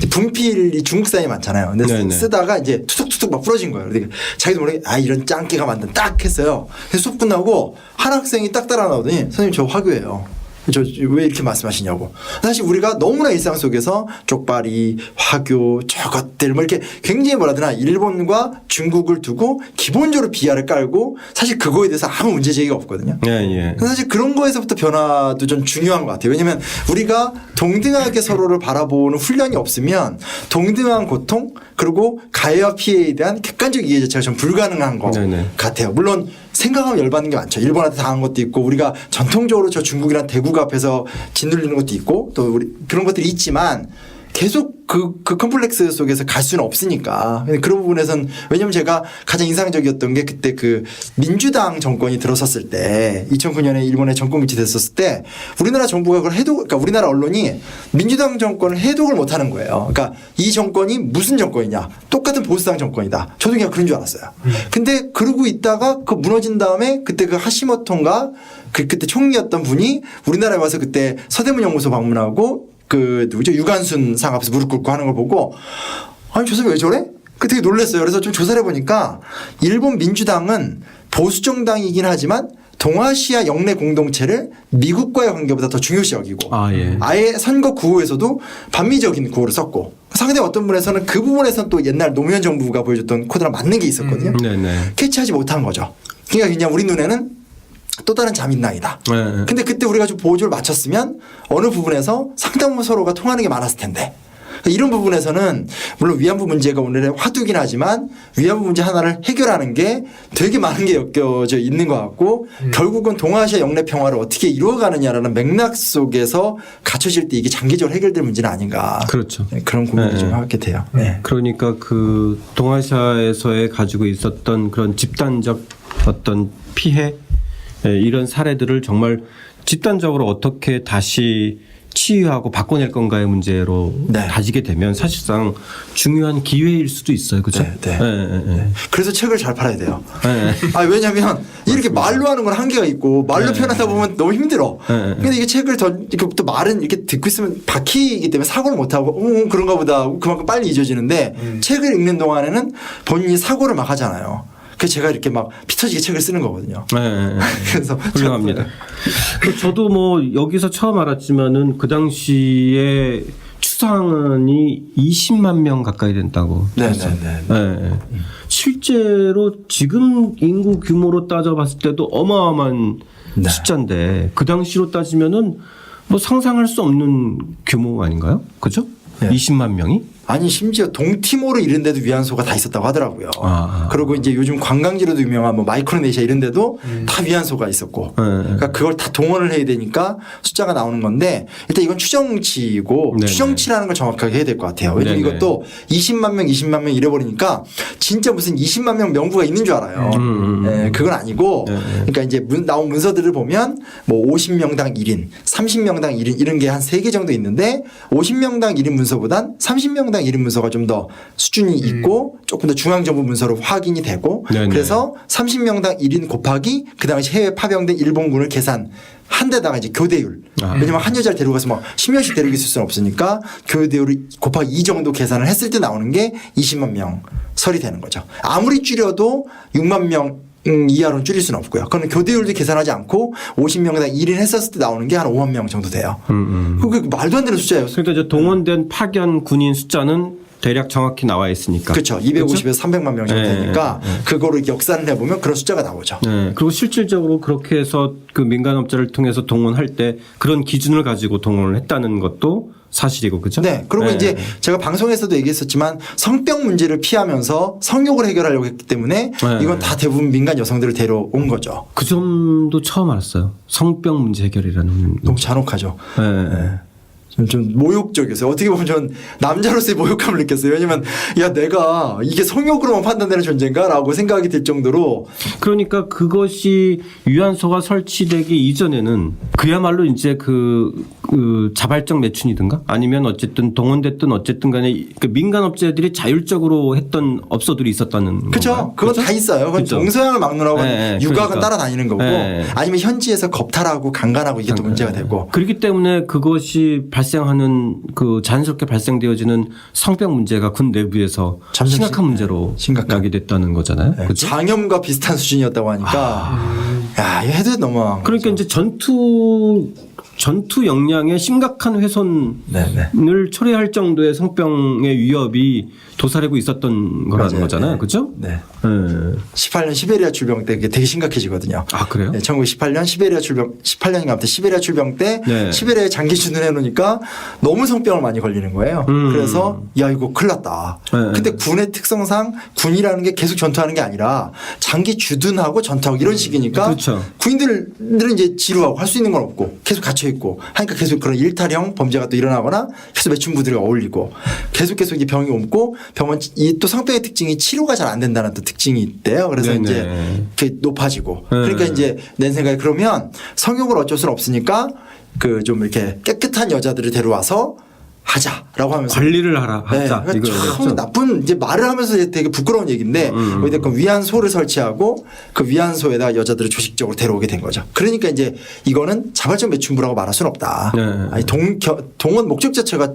분필이 중국 사람이 많잖아요. 근데 네네. 쓰다가 이제 투둑투둑 막 부러진 거예요. 근데 자기도 모르게 이런 짱깨가 만든 딱 했어요. 그래서 수업 끝나고 한 학생이 딱 따라 나오더니 선생님 저 화교예요. 저 왜 이렇게 말씀하시냐고. 사실 우리가 너무나 일상 속에서 쪽발이, 화교, 저것들 뭐 이렇게 굉장히 뭐라더나 일본과 중국을 두고 기본적으로 비하를 깔고 사실 그거에 대해서 아무 문제 제기가 없거든요. 예. 사실 그런 거에서부터 변화도 좀 중요한 것 같아요. 왜냐하면 우리가 동등하게 서로를 바라보는 훈련이 없으면 동등한 고통 그리고 가해와 피해에 대한 객관적 이해 자체가 좀 불가능한 것 같아요. 물론 생각하면 열받는 게 많죠. 일본한테 당한 것도 있고 우리가 전통적으로 저 중국이랑 대국 앞에서 짓눌리는 것도 있고 또 우리 그런 것들이 있지만 계속 그 컴플렉스 속에서 갈 수는 없으니까. 그런 부분에서는 왜냐하면 제가 가장 인상적이었던 게 그때 그 민주당 정권이 들어섰을 때 2009년에 일본에 정권 교체됐었을 때 우리나라 정부가 그걸 그러니까 우리나라 언론이 민주당 정권을 해독을 못하는 거예요. 그러니까 이 정권이 무슨 정권이냐? 똑같은 보수당 정권이다. 저도 그냥 그런 줄 알았어요. 근데 그러고 있다가 그 무너진 다음에 그때 그 하시모토인가 그때 총리였던 분이 우리나라에 와서 그때 서대문 연구소 방문하고 그 누구죠? 유관순 상 앞에서 무릎 꿇고 하는 걸 보고 아니 저 사람이 왜 저래? 그 되게 놀랐어요. 그래서 좀 조사를 해보니까 일본 민주당은 보수 정당이긴 하지만 동아시아 영내 공동체를 미국과의 관계보다 더 중요시 여기고 예. 아예 선거 구호에서도 반미적인 구호를 썼고 상대 어떤 분에서는 그 부분에서는 또 옛날 노무현 정부가 보여줬던 코드랑 맞는 게 있었거든요. 네네. 캐치하지 못한 거죠. 그러니까 그냥 우리 눈에는 또 다른 자민당이다. 네. 근데 그때 우리가 좀 보조를 맞췄으면 어느 부분에서 상당 부분 서로가 통하는 게 많았을 텐데 이런 부분에서는 물론 위안부 문제가 오늘의 화두긴 하지만 위안부 문제 하나를 해결하는 게 되게 많은 게 엮여져 있는 것 같고 결국은 동아시아 영내 평화를 어떻게 이루어가느냐라는 맥락 속에서 갖춰질 때 이게 장기적으로 해결될 문제는 아닌가. 그렇죠. 네, 그런 고민을 네. 좀 하게 돼요. 네. 그러니까 그 동아시아에서의 가지고 있었던 그런 집단적 어떤 피해 이런 사례들을 정말 집단적으로 어떻게 다시 치유하고 바꿔낼 건가의 문제로 네. 다지게 되면 사실상 중요한 기회일 수도 있어요. 그렇죠? 네, 네. 그래서 책을 잘 팔아야 돼요. 네. 왜냐하면 이렇게 말로 하는 건 한계가 있고 말로 표현하다 보면 너무 힘들어. 근데 이게 책을 또 말은 이렇게 듣고 있으면 박히기 때문에 사고를 못 하고 그런가 보다 하고 그만큼 빨리 잊어지는데 책을 읽는 동안에는 본인이 사고를 막 하잖아요. 그래서 제가 이렇게 막 피터지게 책을 쓰는 거거든요. 네. 그래서 훌륭합니다. 저도 뭐 여기서 처음 알았지만은 그 당시에 추산이 20만 명 가까이 된다고. 네. 실제로 지금 인구 규모로 따져봤을 때도 어마어마한 네. 숫자인데 그 당시로 따지면은 뭐 상상할 수 없는 규모 아닌가요? 그죠? 네. 20만 명이? 아니 심지어 동티모르 이런 데도 위안소가 다 있었다고 하더라고요. 아. 그리고 이제 요즘 관광지로도 유명한 뭐 마이크로네시아 이런 데도 다 위안소가 있었고 그러니까 그걸 다 동원을 해야 되니까 숫자가 나오는 건데 일단 이건 추정치이고 네네. 추정치라는 걸 정확하게 해야 될 것 같아요. 왜냐면 네네. 이것도 20만 명 잃어버리니까 진짜 무슨 20만 명 명부가 있는 줄 알아요. 네, 그건 아니고 그러니까 이제 나온 문서들을 보면 뭐 50명당 1인, 30명당 1인 이런 게 한 3개 정도 있는데 50명당 1인 문서보단 30명당 1인 문서가 좀 더 수준이 있고 조금 더 중앙정부 문서로 확인이 되고 네네. 그래서 30명당 1인 곱하기 그 당시 해외 파병된 일본군을 계산한 데다가 이제 교대율 왜냐면 한 여자를 데려가서 막 10명씩 데리고 있을 수는 없으니까 교대율을 곱하기 2 정도 계산을 했을 때 나오는 게 20만 명 설이 되는 거죠. 아무리 줄여도 6만 명 이하로는 줄일 수는 없고요. 그건 교대율도 계산하지 않고 50명당 1인 했었을 때 나오는 게 한 5만 명 정도 돼요. 그게 말도 안 되는 숫자예요. 그러니까 이제 동원된 파견 군인 숫자는 대략 정확히 나와 있으니까. 그렇죠. 250에서 300만 명 정도 네, 되니까 그거를 역산을 해보면 그런 숫자가 나오죠. 네. 그리고 실질적으로 그렇게 해서 그 민간업자를 통해서 동원할 때 그런 기준을 가지고 동원을 했다는 것도 사실이고 그죠? 네. 그리고 이제 제가 방송에서도 얘기했었지만 성병 문제를 피하면서 성욕을 해결하려고 했기 때문에 이건 다 대부분 민간 여성들을 데려온 거죠. 그 점도 처음 알았어요. 성병 문제 해결이라는. 너무 잔혹하죠. 네. 좀 모욕적이었어요. 어떻게 보면 전 남자로서의 모욕감을 느꼈어요. 왜냐면 야 내가 이게 성욕으로만 판단되는 존재인가라고 생각이 들 정도로 그러니까 그것이 위안소가 설치되기 이전에는 그야말로 이제 그 자발적 매춘이든가 아니면 어쨌든 동원됐든 어쨌든 간에 그 민간업체들이 자율적으로 했던 업소들이 있었다는 그렇죠. 건가요? 그건 그렇죠? 다 있어요. 그건 그렇죠. 동서양을 막느라고 네, 육아가 그러니까. 따라다니는 거고 네. 아니면 현지에서 겁탈하고 강간하고 이게 또 문제가 되고 그렇기 때문에 그것이 발생하는 그 자연스럽게 발생되어지는 성병 문제가 군 내부에서 점점 심각한 문제로 나게 됐다는 거잖아요. 네. 그렇죠? 장염과 비슷한 수준이었다고 하니까 야 이거 해도 너무 그러니까 이제 전투 역량의 심각한 훼손을 네네. 초래할 정도의 성병의 위협이 도사리고 있었던 거라는 맞아요. 거잖아요. 네. 그렇죠? 네. 네. 18년 시베리아 출병 때 그게 되게 심각해지거든요. 아 그래요? 네, 1918년 시베리아 출병 18년인가 아무튼 시베리아 출병 때 네. 시베리아에 장기 주둔해 놓으니까 너무 성병을 많이 걸리는 거예요. 그래서 야 이거 큰일 났다. 네. 근데 군의 특성상 군이라는 게 계속 전투하는 게 아니라 장기 주둔하고 전투하고 이런 식이니까 그렇죠. 군인들은 이제 지루하고 할 수 있는 건 없고 계속 갇혀 있고 하니까 계속 그런 일탈형 범죄가 또 일어나거나 계속 매춘부들이 어울리고 계속 이제 병이 옮고 병원 이 또 성병의 특징이 치료가 잘 안 된다는 또 특징이 있대요. 그래서 네네. 이제 이렇게 높아지고 그러니까 이제 내 생각에 그러면 성욕을 어쩔 수는 없으니까 그 좀 이렇게 깨끗한 여자들을 데려와서 하자라고 하면서 관리를 하자. 네, 참 이거죠. 나쁜 이제 말을 하면서 되게 부끄러운 얘기인데 어쨌든 위안소를 설치하고 그 위안소에다가 여자들을 조직적으로 데려오게 된 거죠. 그러니까 이제 이거는 자발적 매춘부라고 말할 수는 없다. 네. 아니 동원 목적 자체가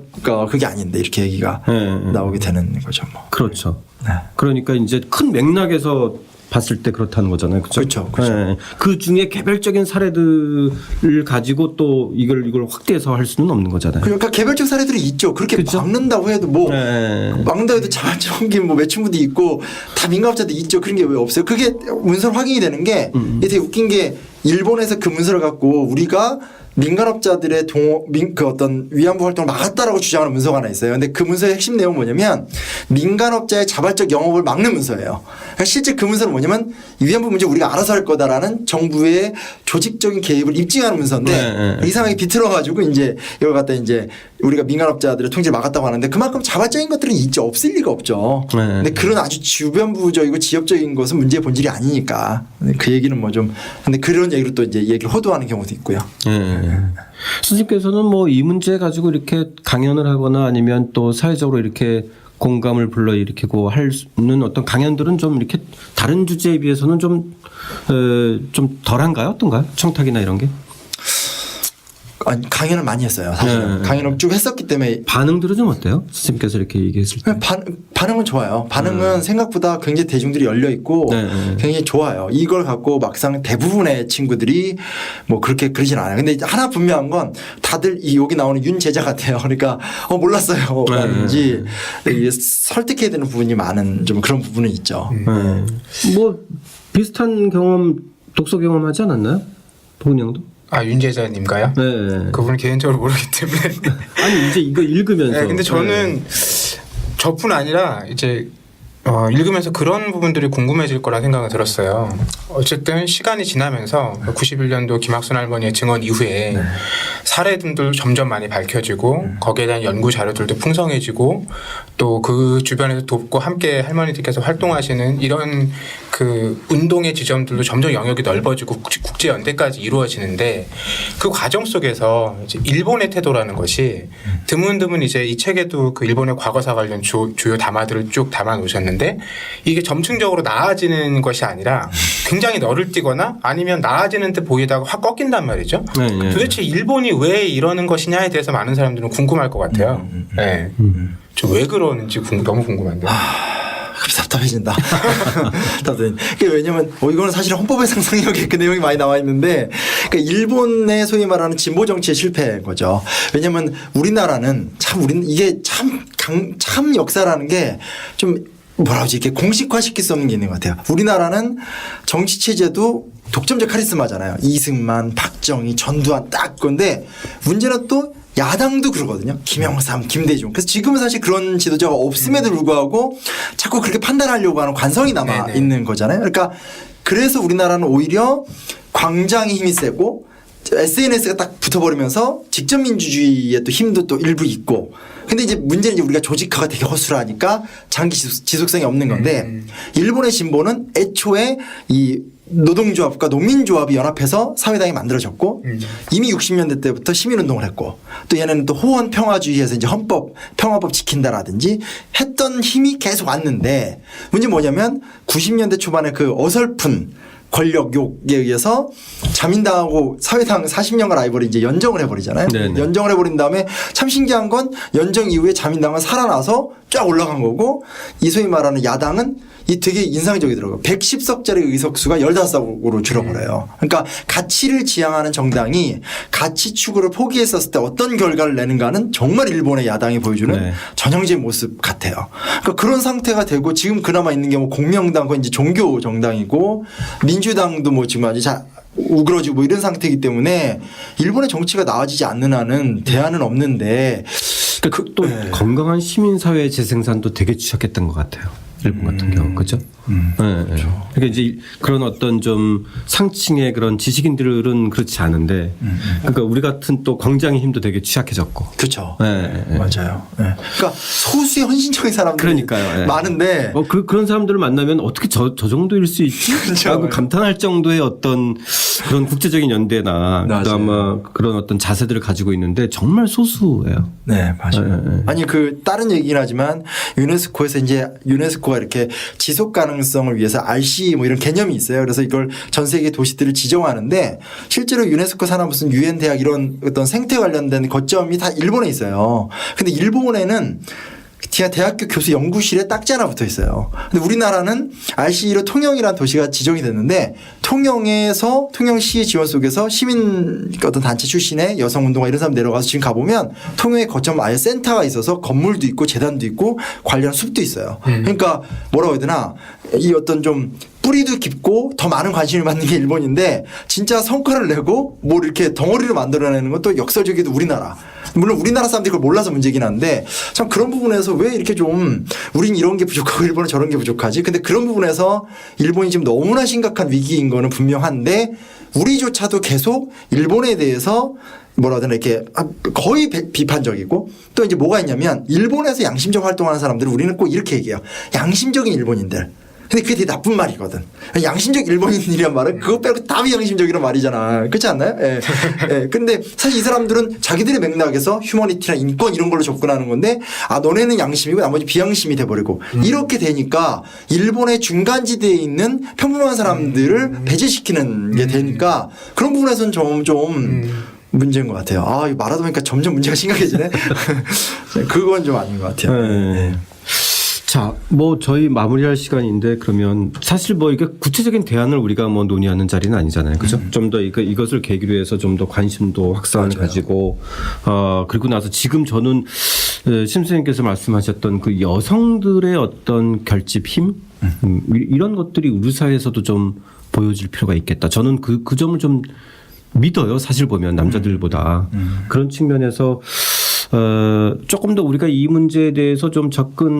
그게 아닌데 이렇게 얘기가 네. 나오게 되는 거죠. 뭐. 그렇죠. 네. 그러니까 이제 큰 맥락에서 봤을 때 그렇다는 거잖아요. 그렇죠. 그 중에 개별적인 사례들을 가지고 또 이걸 확대해서 할 수는 없는 거잖아요. 그러니까 개별적 사례들이 있죠. 그렇게 그쵸? 막는다고 해도 뭐 네. 막는다고 해도 자발적인 뭐 매춘부도 있고 다 민감업자도 있죠. 그런 게 왜 없어요? 그게 문서로 확인이 되는 게 이게 되게 웃긴 게 일본에서 그 문서를 갖고 우리가 민간업자들의 그 어떤 위안부 활동을 막았다라고 주장하는 문서가 하나 있어요. 근데 그 문서의 핵심 내용은 뭐냐면 민간업자의 자발적 영업을 막는 문서예요. 그러니까 실제 그 문서는 뭐냐면 위안부 문제 우리가 알아서 할 거다라는 정부의 조직적인 개입을 입증하는 문서인데 이상하게 비틀어가지고 이제 이걸 갖다 이제 우리가 민간업자들의 통제를 막았다고 하는데 그만큼 자발적인 것들은 있죠. 없을 리가 없죠. 근데 그런 아주 주변부적이고 지역적인 것은 문제의 본질이 아니니까 그 얘기는 뭐 좀 근데 그런 얘기로 또 이제 얘기를 호도하는 경우도 있고요. 선생님께서는 뭐 이 문제 가지고 이렇게 강연을 하거나 아니면 또 사회적으로 이렇게 공감을 불러일으키고 할 수 있는 어떤 강연들은 좀 이렇게 다른 주제에 비해서는 좀 덜한가요? 어떤가요? 청탁이나 이런 게? 아니, 강연을 많이 했어요. 사실은. 강연을 쭉 했었기 때문에. 반응들은 좀 어때요? 선생님께서 이렇게 얘기했을 때. 반응은 좋아요. 반응은 생각보다 굉장히 대중들이 열려 있고 굉장히 좋아요. 이걸 갖고 막상 대부분의 친구들이 뭐 그렇게 그러진 않아요. 근데 하나 분명한 건 다들 여기 나오는 윤 제자 같아요. 그러니까 몰랐어요. 라든지 설득해야 되는 부분이 많은 좀 그런 부분은 있죠. 뭐 비슷한 경험, 독서 경험 하지 않았나요? 도훈이 형도? 윤재자님가요? 네. 그분은 개인적으로 모르기 때문에. 아니 이제 이거 읽으면서. 네, 근데 저는 저뿐 아니라 이제 읽으면서 그런 부분들이 궁금해질 거라 생각이 들었어요. 어쨌든 시간이 지나면서 91년도 김학순 할머니의 증언 이후에 사례들도 점점 많이 밝혀지고 거기에 대한 연구 자료들도 풍성해지고 또 그 주변에서 돕고 함께 할머니들께서 활동하시는 이런 그 운동의 지점들도 점점 영역이 넓어지고 국제 연대까지 이루어지는데 그 과정 속에서 이제 일본의 태도라는 것이 드문드문 이제 이 책에도 그 일본의 과거사 관련 주요 담화들을 쭉 담아 놓으셨는데 이게 점층적으로 나아지는 것이 아니라 굉장히 너를 띄거나 아니면 나아지는 듯 보이다가 확 꺾인단 말이죠. 도대체 일본이 왜 이러는 것이냐에 대해서 많은 사람들은 궁금할 것 같아요. 네. 좀 왜 그러는지 너무 궁금한데요. 답답해진다. 왜냐면 이거는 사실 헌법의 상상력에 그 내용이 많이 나와 있는데 그러니까 일본의 소위 말하는 진보 정치의 실패인 거죠. 왜냐면 우리나라는 이게 참 역사라는 게 좀 뭐라 그러지 이렇게 공식화시킬 수 없는 게 있는 것 같아요. 우리나라는 정치 체제도 독점적 카리스마잖아요. 이승만, 박정희, 전두환 딱 건데 문제는 또 야당도 그러거든요. 김영삼, 김대중. 그래서 지금은 사실 그런 지도자가 없음에도 불구하고 자꾸 그렇게 판단하려고 하는 관성이 남아 있는 거잖아요. 그러니까 그래서 우리나라는 오히려 광장의 힘이 세고 SNS가 딱 붙어버리면서 직접 민주주의의 또 힘도 또 일부 있고. 근데 이제 문제는 이제 우리가 조직화가 되게 허술하니까 장기 지속성이 없는 건데 일본의 진보는 애초에 이 노동조합과 농민조합이 연합해서 사회당이 만들어졌고 이미 60년대 때부터 시민운동을 했고 또 얘는 또 호원 평화주의에서 이제 헌법 평화법 지킨다라든지 했던 힘이 계속 왔는데 문제는 뭐냐면 90년대 초반에 그 어설픈 권력 욕에 의해서 자민당하고 사회당 40년간 라이벌이 이제 연정을 해버리잖아요. 네네. 연정을 해버린 다음에 참 신기한 건 연정 이후에 자민당은 살아나서 쫙 올라간 거고 이 소위 말하는 야당은 이 되게 인상적이더라고요. 110석짜리 의석수가 15석으로 줄어버려요. 그러니까 가치를 지향하는 정당이 가치 추구를 포기했었을 때 어떤 결과를 내는가는 정말 일본의 야당이 보여주는 전형적인 모습 같아요. 그러니까 그런 상태가 되고 지금 그나마 있는 게 뭐 공명당 그건 이제 종교 정당이고 민주당도 뭐 지금 아주 우그러지고 뭐 이런 상태이기 때문에 일본의 정치가 나아지지 않는 한은 대안은 없는데 그러니까 또 건강한 시민사회 재생산도 되게 취약했던 것 같아요. 일본 같은 경우 그렇죠. 그렇죠. 그러니까 이제 그런 어떤 좀 상층의 그런 지식인들은 그렇지 않은데, 그러니까 우리 같은 또 광장의 힘도 되게 취약해졌고. 그렇죠. 맞아요. 그러니까 소수의 헌신적인 사람들이 많은데, 그런 사람들을 만나면 어떻게 저 정도일 수 있지? 라고 감탄할 정도의 어떤 그런 국제적인 연대나 또 아마 그런 어떤 자세들을 가지고 있는데 정말 소수예요. 네, 맞아요. 아니 그 다른 얘기긴 하지만 유네스코에서 이제 유네스코가 이렇게 지속 가능성을 위해서 RC 뭐 이런 개념이 있어요. 그래서 이걸 전 세계 도시들을 지정하는데 실제로 유네스코 산하 무슨 유엔 대학 이런 어떤 생태 관련된 거점이 다 일본에 있어요. 근데 일본에는 대학교 교수 연구실에 딱지 하나 붙어 있어요. 근데 우리나라는 RCE로 통영이라는 도시가 지정이 됐는데 통영시 지원 속에서 시민 어떤 단체 출신의 여성운동가 이런 사람 내려가서 지금 가보면 통영에 거점 아예 센터가 있어서 건물도 있고 재단도 있고 관련 숲도 있어요. 그러니까 뭐라고 해야 되나 이 어떤 좀 뿌리도 깊고 더 많은 관심을 받는 게 일본인데 진짜 성과를 내고 뭘 이렇게 덩어리로 만들어내는 것도 역설적이도 우리나라. 물론 우리나라 사람들이 그걸 몰라서 문제긴 한데 참 그런 부분에서 왜 이렇게 좀 우린 이런 게 부족하고 일본은 저런 게 부족하지? 근데 그런 부분에서 일본이 지금 너무나 심각한 위기인 거는 분명한데 우리조차도 계속 일본에 대해서 뭐라 해야 되나 이렇게 거의 비판적이고 또 이제 뭐가 있냐면 일본에서 양심적 활동하는 사람들은 우리는 꼭 이렇게 얘기해요. 양심적인 일본인들. 근데 그게 되게 나쁜 말이거든. 양심적 일본인이란 말은 그거 빼고 다 비양심적이란 말이잖아. 그렇지 않나요? 예. 예. 근데 사실 이 사람들은 자기들의 맥락에서 휴머니티나 인권 이런 걸로 접근하는 건데 아, 너네는 양심이고 나머지 비양심이 돼버리고 이렇게 되니까 일본의 중간지대에 있는 평범한 사람들을 배제시키는 게 되니까 그런 부분에서는 좀 문제인 것 같아요. 아, 이거 말하다 보니까 점점 문제가 심각해지네. 그건 좀 아닌 것 같아요. 네. 자, 뭐 저희 마무리할 시간인데 그러면 사실 뭐 이게 구체적인 대안을 우리가 뭐 논의하는 자리는 아니잖아요, 그죠? 좀 더 이것을 계기로 해서 좀 더 관심도 확산을 가지고 그리고 나서 지금 저는 심 선생님께서 말씀하셨던 그 여성들의 어떤 결집 힘 이런 것들이 우리 사회에서도 좀 보여질 필요가 있겠다. 저는 그 점을 좀 믿어요. 사실 보면 남자들보다 그런 측면에서. 조금 더 우리가 이 문제에 대해서 좀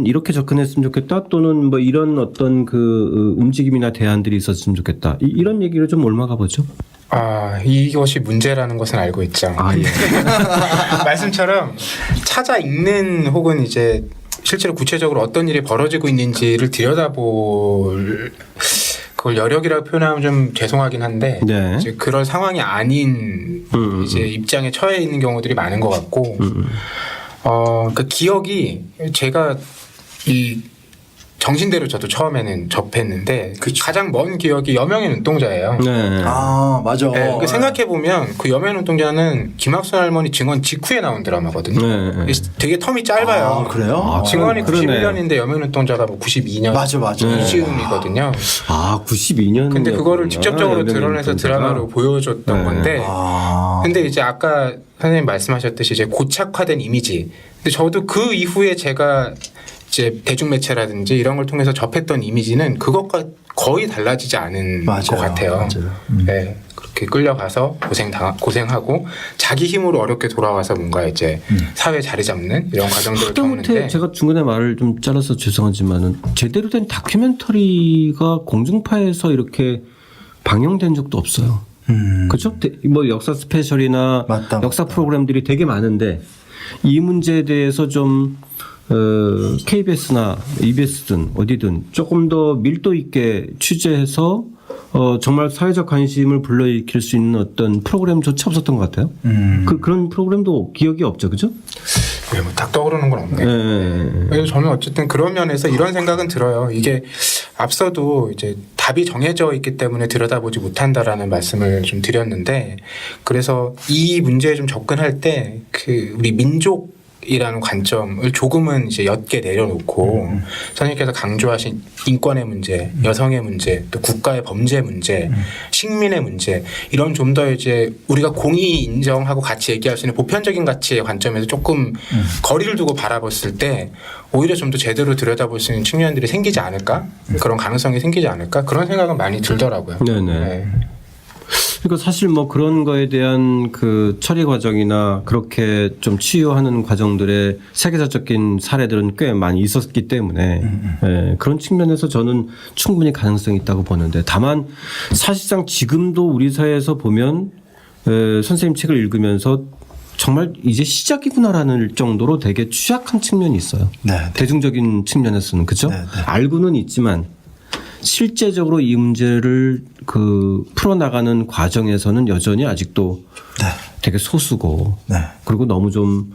이렇게 접근했으면 좋겠다 또는 뭐 이런 어떤 그 움직임이나 대안들이 있었으면 좋겠다. 이런 얘기를 좀 옮아가 보죠. 아, 이것이 문제라는 것은 알고 있죠. 아, 예. 말씀처럼 찾아 읽는 혹은 이제 실제로 구체적으로 어떤 일이 벌어지고 있는지를 들여다볼 그걸 여력이라고 표현하면 좀 죄송하긴 한데 네. 이제 그런 상황이 아닌 이제 입장에 처해 있는 경우들이 많은 것 같고 그 기억이 제가 이 정신대로 저도 처음에는 접했는데 가장 먼 기억이 여명의 눈동자예요. 네. 아, 맞아. 네, 생각해 보면 그 여명의 눈동자는 김학순 할머니 증언 직후에 나온 드라마거든요. 네. 되게 텀이 짧아요. 아, 그래요? 증언이 그러네. 91년인데 여명의 눈동자가 뭐 92년 맞아. 이즈음이거든요. 아, 92년. 근데 그거를 직접적으로 드러내서 드라마로 보여줬던 건데 근데 이제 아까 선생님 말씀하셨듯이 이제 고착화된 이미지. 근데 저도 그 이후에 제가 이제 대중매체라든지 이런 걸 통해서 접했던 이미지는 그것과 거의 달라지지 않은 것 같아요. 네, 그렇게 끌려가서 고생하고 자기 힘으로 어렵게 돌아와서 뭔가 이제 사회에 자리 잡는 이런 과정들을 겪는데 제가 중간에 말을 좀 잘라서 죄송하지만은 제대로 된 다큐멘터리가 공중파에서 이렇게 방영된 적도 없어요. 그렇죠? 뭐 역사 스페셜이나 맞다. 역사 프로그램들이 되게 많은데 이 문제에 대해서 좀 KBS나 EBS든 어디든 조금 더 밀도 있게 취재해서 정말 사회적 관심을 불러일으킬 수 있는 어떤 프로그램조차 없었던 것 같아요. 그런 프로그램도 기억이 없죠, 그죠? 네, 뭐 딱 떠오르는 건 없네요. 네. 그래서 저는 어쨌든 그런 면에서 이런 생각은 들어요. 이게 앞서도 이제 답이 정해져 있기 때문에 들여다보지 못한다라는 말씀을 좀 드렸는데 그래서 이 문제에 좀 접근할 때 그 우리 민족이라는 관점을 조금은 이제 옅게 내려놓고 선생님께서 강조하신 인권의 문제, 여성의 문제, 또 국가의 범죄 문제, 식민의 문제 이런 좀 더 이제 우리가 공히 인정하고 같이 얘기할 수 있는 보편적인 가치의 관점에서 조금 거리를 두고 바라봤을 때 오히려 좀 더 제대로 들여다볼 수 있는 측면들이 생기지 않을까? 그런 가능성이 생기지 않을까? 그런 생각은 많이 들더라고요. 네네. 네. 그러니까 사실 뭐 그런 거에 대한 그 처리 과정이나 그렇게 좀 치유하는 과정들의 세계적인 사례들은 꽤 많이 있었기 때문에 예, 그런 측면에서 저는 충분히 가능성이 있다고 보는데 다만 사실상 지금도 우리 사회에서 보면 선생님 책을 읽으면서 정말 이제 시작이구나라는 정도로 되게 취약한 측면이 있어요. 네. 대중적인 측면에서는 그렇죠? 네. 알고는 있지만 실제적으로 이 문제를 풀어나가는 과정에서는 여전히 아직도 되게 소수고 그리고 너무 좀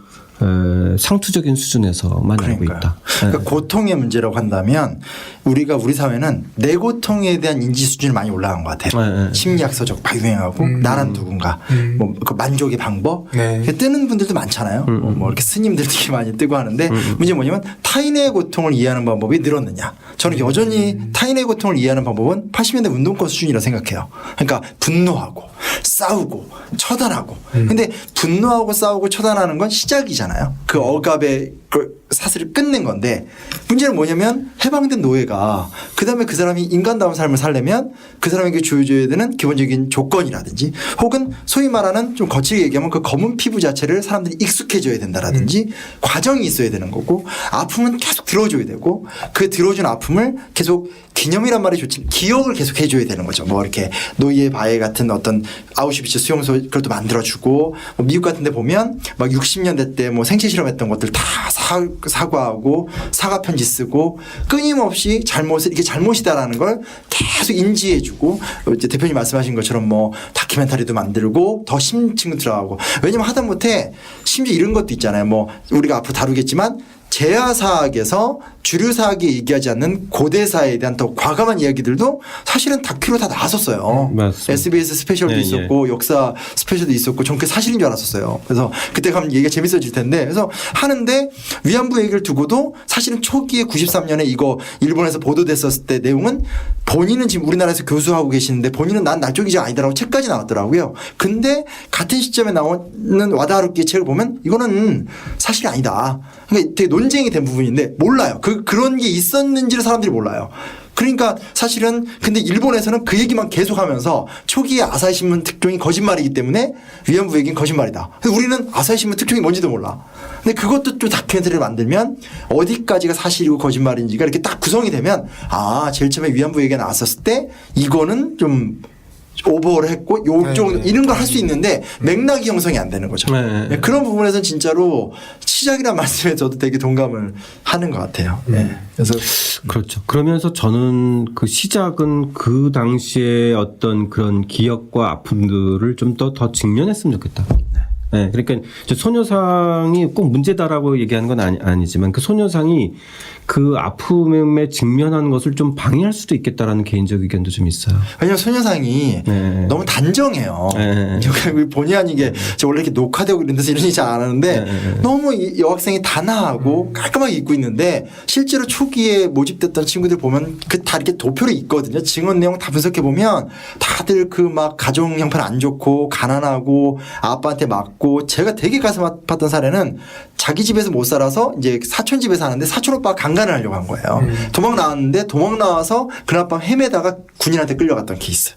상투적인 수준에서만 알고 있다. 그러니까 고통의 문제라고 한다면 우리 사회는 내 고통에 대한 인지 수준이 많이 올라간 것 같아요. 심리학 서적 막 유행하고 나란 누군가 뭐 그 만족의 방법 뜨는 분들도 많잖아요. 뭐 이렇게 스님들 되게 많이 뜨고 하는데 문제는 뭐냐면 타인의 고통을 이해하는 방법이 늘었느냐. 저는 여전히 타인의 고통을 이해하는 방법은 80년대 운동권 수준이라 생각해요. 그러니까 분노하고 싸우고 처단하고 근데 분노하고 싸우고 처단하는 건 시작이잖아요. 그 억압의 그 사슬을 끊는 건데 문제는 뭐냐면 해방된 노예가 그다음에 그 사람이 인간다운 삶을 살려면 그 사람에게 주어져야 되는 기본적인 조건이라든지 혹은 소위 말하는 좀 거칠게 얘기하면 그 검은 피부 자체를 사람들이 익숙해져야 된다라든지 과정이 있어야 되는 거고 아픔은 계속 들어줘야 되고 그 들어준 아픔을 계속 기념이란 말이 좋지만 기억을 계속 해줘야 되는 거죠. 뭐 이렇게 노예 바에 같은 어떤 아우슈비츠 수용소 그것도 만들어주고 뭐 미국 같은 데 보면 막 60년대 때 뭐 생체 실험했던 것들 다 사과하고 사과 편지 쓰고 끊임없이 잘못을 이게 잘못이다라는 걸 계속 인지해주고 이제 대표님 말씀하신 것처럼 뭐 다큐멘터리도 만들고 더 심층 들어가고 왜냐면 하다못해 심지어 이런 것도 있잖아요. 뭐 우리가 앞으로 다루겠지만 재하사학에서 주류사학이 얘기하지 않는 고대사에 대한 더 과감한 이야기들도 사실은 다큐로 다 나왔었어요. SBS 스페셜도 있었고 역사 스페셜도 있었고 전 그게 사실인 줄 알았었어요. 그래서 그때 가면 얘기가 재밌어질 텐데 그래서 하는데 위안부 얘기를 두고도 사실은 초기에 93년에 이거 일본에서 보도됐었을 때 내용은 본인은 지금 우리나라에서 교수하고 계시는데 본인은 난 날쪽이지 아니다라고 책까지 나왔더라고요. 근데 같은 시점에 나오는 와다하루키의 책을 보면 이거는 사실이 아니다. 그러니까 되게 논쟁이 된 부분인데 몰라요. 그런 게 있었는지를 사람들이 몰라요. 그러니까 사실은 근데 일본에서는 그 얘기만 계속하면서 초기에 아사히 신문 특종이 거짓말이기 때문에 위안부 얘기는 거짓말이다. 근데 우리는 아사히 신문 특종이 뭔지도 몰라. 근데 그것도 또 다큐멘터리를 만들면 어디까지가 사실이고 거짓말인지가 이렇게 딱 구성이 되면 아 제일 처음에 위안부 얘기가 나왔었을 때 이거는 좀 오버를 했고 요쪽 이런 걸 할 수 있는데 맥락이 형성이 안 되는 거죠. 그런 부분에서는 진짜로 시작이라는 말씀에 저도 되게 동감을 하는 것 같아요. 그래서 그렇죠. 그러면서 저는 그 시작은 그 당시에 어떤 그런 기억과 아픔들을 좀 더 직면했으면 좋겠다. 네, 그러니까 소녀상이 꼭 문제다라고 얘기하는 건 아니지만 그 소녀상이 그 아픔에 직면하는 것을 좀 방해할 수도 있겠다라는 개인적 의견도 좀 있어요. 왜냐하면 소녀상이 너무 단정해요. 본의 아니게 제가 원래 이렇게 녹화되고 이런 데서 이런 얘기 잘 안 하는데 너무 이 여학생이 단아하고 깔끔하게 입고 있는데 실제로 초기에 모집됐던 친구들 보면 그 다 이렇게 도표로 있거든요. 증언 내용 다 분석해 보면 다들 그 막 가정 형편 안 좋고 가난하고 아빠한테 맞고 제가 되게 가슴 아팠던 사례는 자기 집에서 못 살아서 이제 사촌 집에 사는데 사촌 오빠가 강간을 하려고 한 거예요. 도망 나왔는데 도망 나와서 그날 밤 헤매다가 군인한테 끌려갔던 케이스.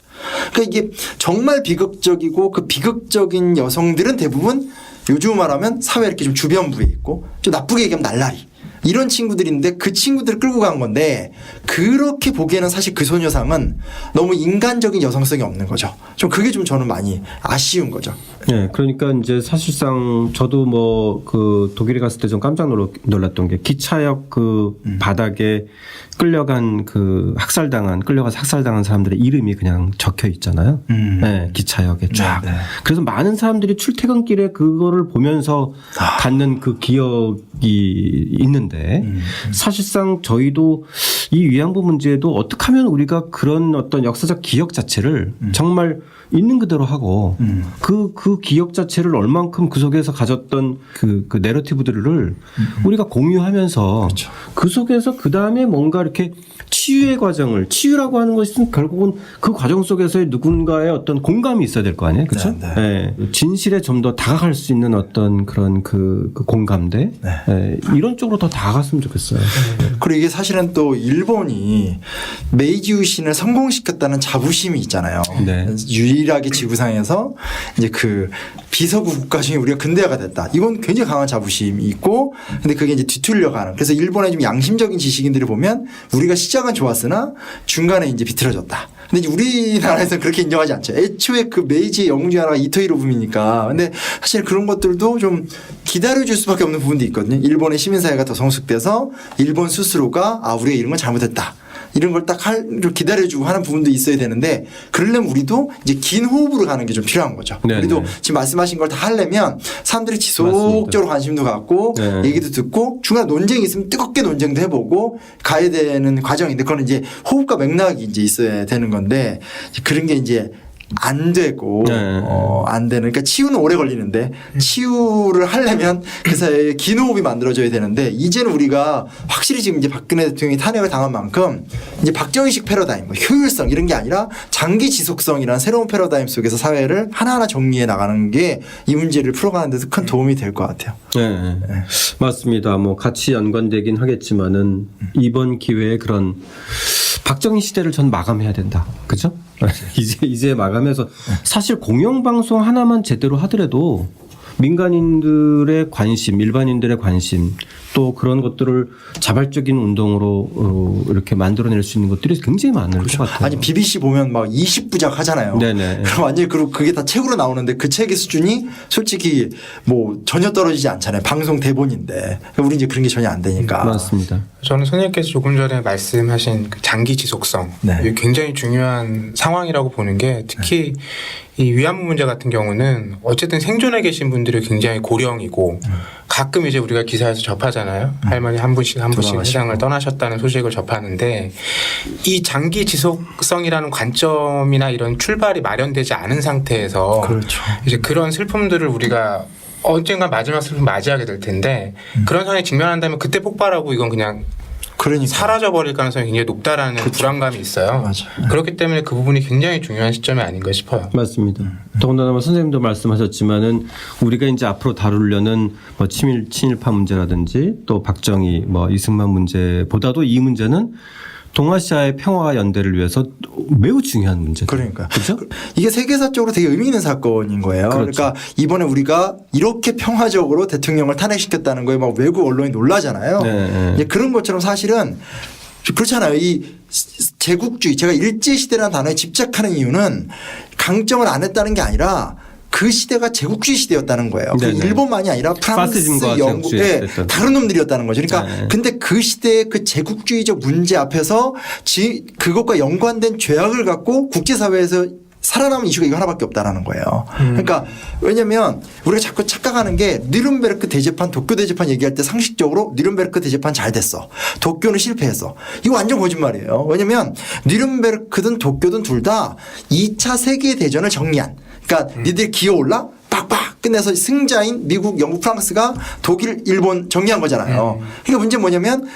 그러니까 이게 정말 비극적이고 그 비극적인 여성들은 대부분 요즘 말하면 사회 이렇게 좀 주변부에 있고 좀 나쁘게 얘기하면 날라리. 이런 친구들인데 그 친구들을 끌고 간 건데 그렇게 보기에는 사실 그 소녀상은 너무 인간적인 여성성이 없는 거죠. 좀 그게 좀 저는 많이 아쉬운 거죠. 네, 그러니까 이제 사실상 저도 뭐 그 독일에 갔을 때 좀 깜짝 놀랐던 게 기차역 그 바닥에 끌려간 그 끌려가서 학살당한 사람들의 이름이 그냥 적혀 있잖아요. 네, 기차역에 쫙. 그래서 많은 사람들이 출퇴근길에 그거를 보면서 갖는 그 기억이 있는데 사실상 저희도 이 위안부 문제도 어떻게 하면 우리가 그런 어떤 역사적 기억 자체를 정말 있는 그대로 하고 그 기억 자체를 얼만큼 그 속에서 가졌던 그 내러티브들을 우리가 공유하면서 그렇죠. 그 속에서 그 다음에 뭔가 이렇게 치유라고 하는 것은 결국은 그 과정 속에서의 누군가의 어떤 공감이 있어야 될 거 아니에요, 그렇죠? 네. 진실에 좀 더 다가갈 수 있는 어떤 그런 그 공감대 이런 쪽으로 더 다가갔으면 좋겠어요. 그리고 이게 사실은 또 일본이 메이지 유신을 성공시켰다는 자부심이 있잖아요. 유일하게 지구상에서 이제 그 비서구 국가 중에 우리가 근대화가 됐다. 이건 굉장히 강한 자부심이 있고, 근데 그게 이제 뒤틀려가는. 그래서 일본의 좀 양심적인 지식인들을 보면 우리가 시작은 좋았으나 중간에 이제 비틀어졌다. 근데 이제 우리나라에서는 그렇게 인정하지 않죠. 애초에 그 메이지의 영웅 중 하나가 이토 히로부미니까. 근데 사실 그런 것들도 좀 기다려줄 수밖에 없는 부분도 있거든요. 일본의 시민사회가 더 성숙돼서 일본 스스로가 우리가 이런 건 잘못했다. 이런 걸 딱 기다려주고 하는 부분도 있어야 되는데 그러려면 우리도 이제 긴 호흡으로 가는 게 좀 필요한 거죠. 네네. 우리도 지금 말씀하신 걸 다 하려면 사람들이 지속적으로 관심도 갖고 네. 얘기도 듣고 중간에 논쟁이 있으면 뜨겁게 논쟁도 해보고 가야 되는 과정인데 그거는 이제 호흡과 맥락이 이제 있어야 되는 건데 그런 게 이제 안 되고 네. 안 되는 그러니까 치유는 오래 걸리는데 치유를 하려면 그 사이에 긴 호흡이 만들어져야 되는데 이제는 우리가 확실히 지금 이제 박근혜 대통령이 탄핵을 당한 만큼 이제 박정희식 패러다임 뭐 효율성 이런 게 아니라 장기 지속성이라는 새로운 패러다임 속에서 사회를 하나하나 정리해 나가는 게 이 문제를 풀어가는 데서 큰 도움이 될 것 같아요. 네. 맞습니다. 뭐 같이 연관되긴 하겠지만은 이번 기회에 그런 박정희 시대를 전 마감해야 된다. 그죠? 이제 마감해서 사실 공영방송 하나만 제대로 하더라도 민간인들의 관심, 일반인들의 관심 또 그런 것들을 자발적인 운동으로 이렇게 만들어낼 수 있는 것들이 굉장히 많을 것 같아요. 아니 BBC 보면 막 20부작 하잖아요. 네네. 그럼 완전히 그리고 그게 다 책으로 나오는데 그 책의 수준이 솔직히 뭐 전혀 떨어지지 않잖아요. 방송 대본인데 우리 이제 그런 게 전혀 안 되니까. 맞습니다. 저는 선생님께서 조금 전에 말씀하신 그 장기 지속성 네. 이게 굉장히 중요한 상황이라고 보는 게 특히 이 위안부 문제 같은 경우는 어쨌든 생존해 계신 분들이 굉장히 고령이고 가끔 이제 우리가 기사에서 접하잖아요. 할머니 한 분씩 세상을 떠나셨다는 소식을 접하는데 이 장기 지속성이라는 관점이나 이런 출발이 마련되지 않은 상태에서 그렇죠. 이제 그런 슬픔들을 우리가 언젠가 마지막 슬픔 맞이하게 될 텐데 그런 상황에 직면한다면 그때 폭발하고 이건 그냥 그러니까 사라져버릴 가능성이 굉장히 높다라는 불안감이 있어요. 맞아요. 그렇기 때문에 그 부분이 굉장히 중요한 시점이 아닌가 싶어요. 맞습니다. 더군다나 뭐 선생님도 말씀하셨지만은 우리가 이제 앞으로 다루려는 뭐 친일파 문제라든지 또 박정희 뭐 이승만 문제보다도 이 문제는 동아시아의 평화와 연대를 위해서 매우 중요한 문제죠. 그러니까 그렇죠? 이게 세계사적으로 되게 의미 있는 사건인 거예요. 그렇죠. 그러니까 이번에 우리가 이렇게 평화적으로 대통령을 탄핵시켰다는 거에 막 외국 언론이 놀라잖아요. 네. 이제 그런 것처럼 사실은 그렇잖아요. 이 제국주의 제가 일제시대라는 단어에 집착하는 이유는 강점을 안 했다는 게 아니라 그 시대가 제국주의 시대였다는 거예요. 그 네네. 일본만이 아니라 프랑스, 파시즘과 영국, 제국주의 예, 시대였던. 다른 놈들이었다는 거죠. 그러니까 네. 근데 그 시대의 그 제국주의적 문제 앞에서 그것과 연관된 죄악을 갖고 국제사회에서 살아남은 이슈가 이거 하나밖에 없다라는 거예요. 그러니까 왜냐하면 우리가 자꾸 착각하는 게 뉘른베르크 대재판, 도쿄 대재판 얘기할 때 상식적으로 뉘른베르크 대재판 잘 됐어. 도쿄는 실패했어. 이거 완전 거짓말이에요. 왜냐하면 뉘른베르크든 도쿄든 둘 다 2차 세계대전을 정리한. 그러니까 니들 기어올라? 빡빡 끝내서 승자인 미국, 영국, 프랑스가 독일, 일본 정리한 거잖아요. 그러니까 문제는 뭐냐면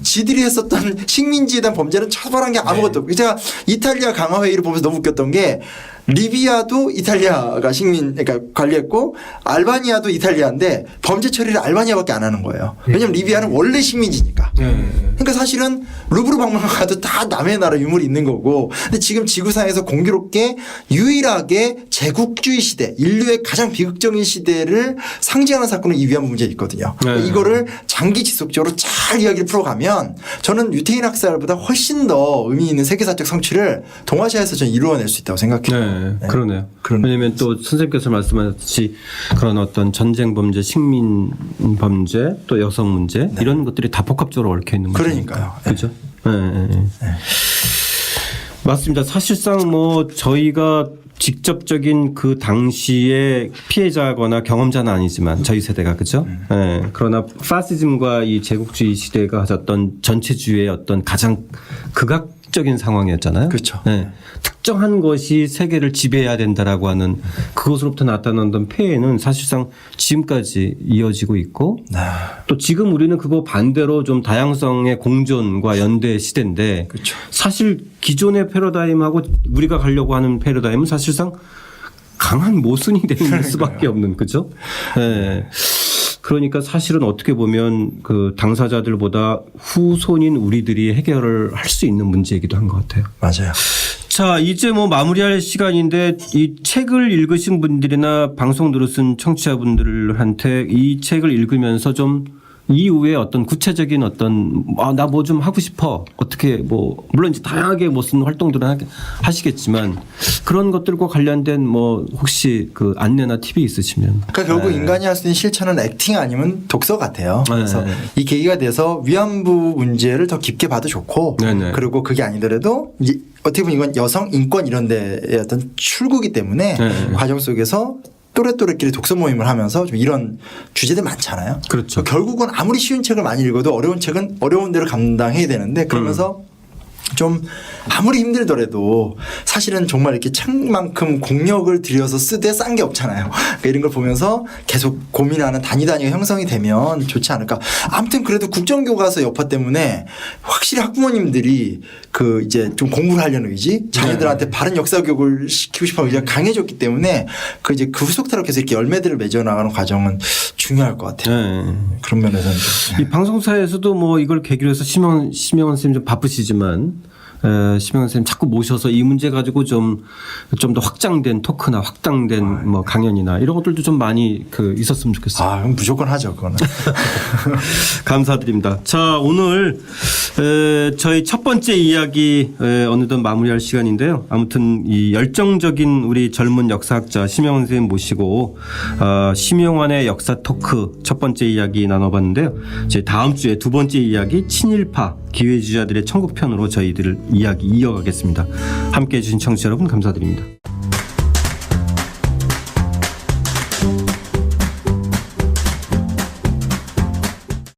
지들이 했었던 식민지에 대한 범죄는 처벌한 게 아무것도 없고 제가 이탈리아 강화회의를 보면서 너무 웃겼던 게 리비아도 이탈리아가 그러니까 관리했고 알바니아도 이탈리아인데 범죄 처리를 알바니아밖에 안 하는 거예요. 왜냐하면 리비아는 원래 식민지니까. 그러니까 사실은 루브르 박물관 가도 다 남의 나라 유물이 있는 거고 근데 지금 지구상에서 공교롭게 유일하게 제국주의 시대 인류의 가장 비극적인 시대를 상징하는 사건은 이 위안부 문제에 있거든요. 그러니까 이거를 장기 지속적으로 잘 이야기를 풀어가면 저는 유태인 학살보다 훨씬 더 의미 있는 세계사적 성취를 동아시아에서 저는 이루어낼 수 있다고 생각해요. 네, 그러네요. 왜냐하면 또 선생님께서 말씀하셨듯이 그런 어떤 전쟁 범죄, 식민 범죄, 또 여성 문제 이런 것들이 다 복합적으로 얽혀 있는 거죠. 그러니까요. 그렇죠. 네. 맞습니다. 사실상 뭐 저희가 직접적인 그 당시의 피해자거나 경험자는 아니지만 저희 세대가 그죠. 네. 그러나 파시즘과 이 제국주의 시대가 가졌던 전체주의의 어떤 가장 극악적인 상황이었잖아요. 그렇죠. 네. 특정한 것이 세계를 지배해야 된다라고 하는 그것으로부터 나타났던 폐해는 사실상 지금까지 이어지고 있고 또 지금 우리는 그거 반대로 좀 다양성의 공존과 연대 시대인데 그렇죠. 사실 기존의 패러다임하고 우리가 가려고 하는 패러다임은 사실상 강한 모순이 되는 수밖에 없는 그죠? 네. 그러니까 사실은 어떻게 보면 그 당사자들보다 후손인 우리들이 해결을 할 수 있는 문제이기도 한 것 같아요. 맞아요. 자, 이제 뭐 마무리할 시간인데 이 책을 읽으신 분들이나 방송 들으신 청취자분들한테 이 책을 읽으면서 좀 이후에 어떤 구체적인 어떤 나 뭐 좀 하고 싶어 어떻게 뭐 물론 이제 다양하게 무슨 활동들은 하시겠지만 그런 것들과 관련된 뭐 혹시 그 안내나 팁이 있으시면. 그러니까 결국 인간이 할 수 있는 실천은 액팅 아니면 독서 같아요. 그래서 네. 이 계기가 돼서 위안부 문제를 더 깊게 봐도 좋고 네. 그리고 그게 아니더라도 이제 어떻게 보면 이건 여성 인권 이런 데의 어떤 출구이기 때문에 네. 과정 속에서 또래끼리 독서 모임을 하면서 좀 이런 주제들 많잖아요. 그렇죠. 결국은 아무리 쉬운 책을 많이 읽어도 어려운 책은 어려운 대로 감당해야 되는데 그러면서 좀 아무리 힘들더라도 사실은 정말 이렇게 책만큼 공력을 들여서 쓰되 싼 게 없잖아요. 그러니까 이런 걸 보면서 계속 고민하는 단위가 형성이 되면 좋지 않을까. 아무튼 그래도 국정교과서 여파 때문에 확실히 학부모님들이 그 이제 좀 공부를 하려는 의지, 자녀들한테 바른 역사 교육을 시키고 싶어 의지가 강해졌기 때문에 그 이제 그 후속타로 계속 이렇게 열매들을 맺어 나가는 과정은 중요할 것 같아요. 네. 그런 면에서는 좀. 이 방송사에서도 뭐 이걸 계기로 해서 심영원 선생님 좀 바쁘시지만 심영원 선생님 자꾸 모셔서 이 문제 가지고 좀 더 확장된 토크나 확장된 뭐 강연이나 이런 것들도 좀 많이 그 있었으면 좋겠어요. 그럼 무조건 하죠, 그거는. 감사드립니다. 자, 오늘 저희 첫 번째 이야기 어느덧 마무리할 시간인데요. 아무튼 이 열정적인 우리 젊은 역사학자 심영원 선생님 모시고 심영원의 역사 토크 첫 번째 이야기 나눠봤는데요. 제 다음 주에 두 번째 이야기 친일파 기회주의자들의 천국편으로 저희들 이야기 이어가겠습니다. 함께해 주신 청취자 여러분 감사드립니다.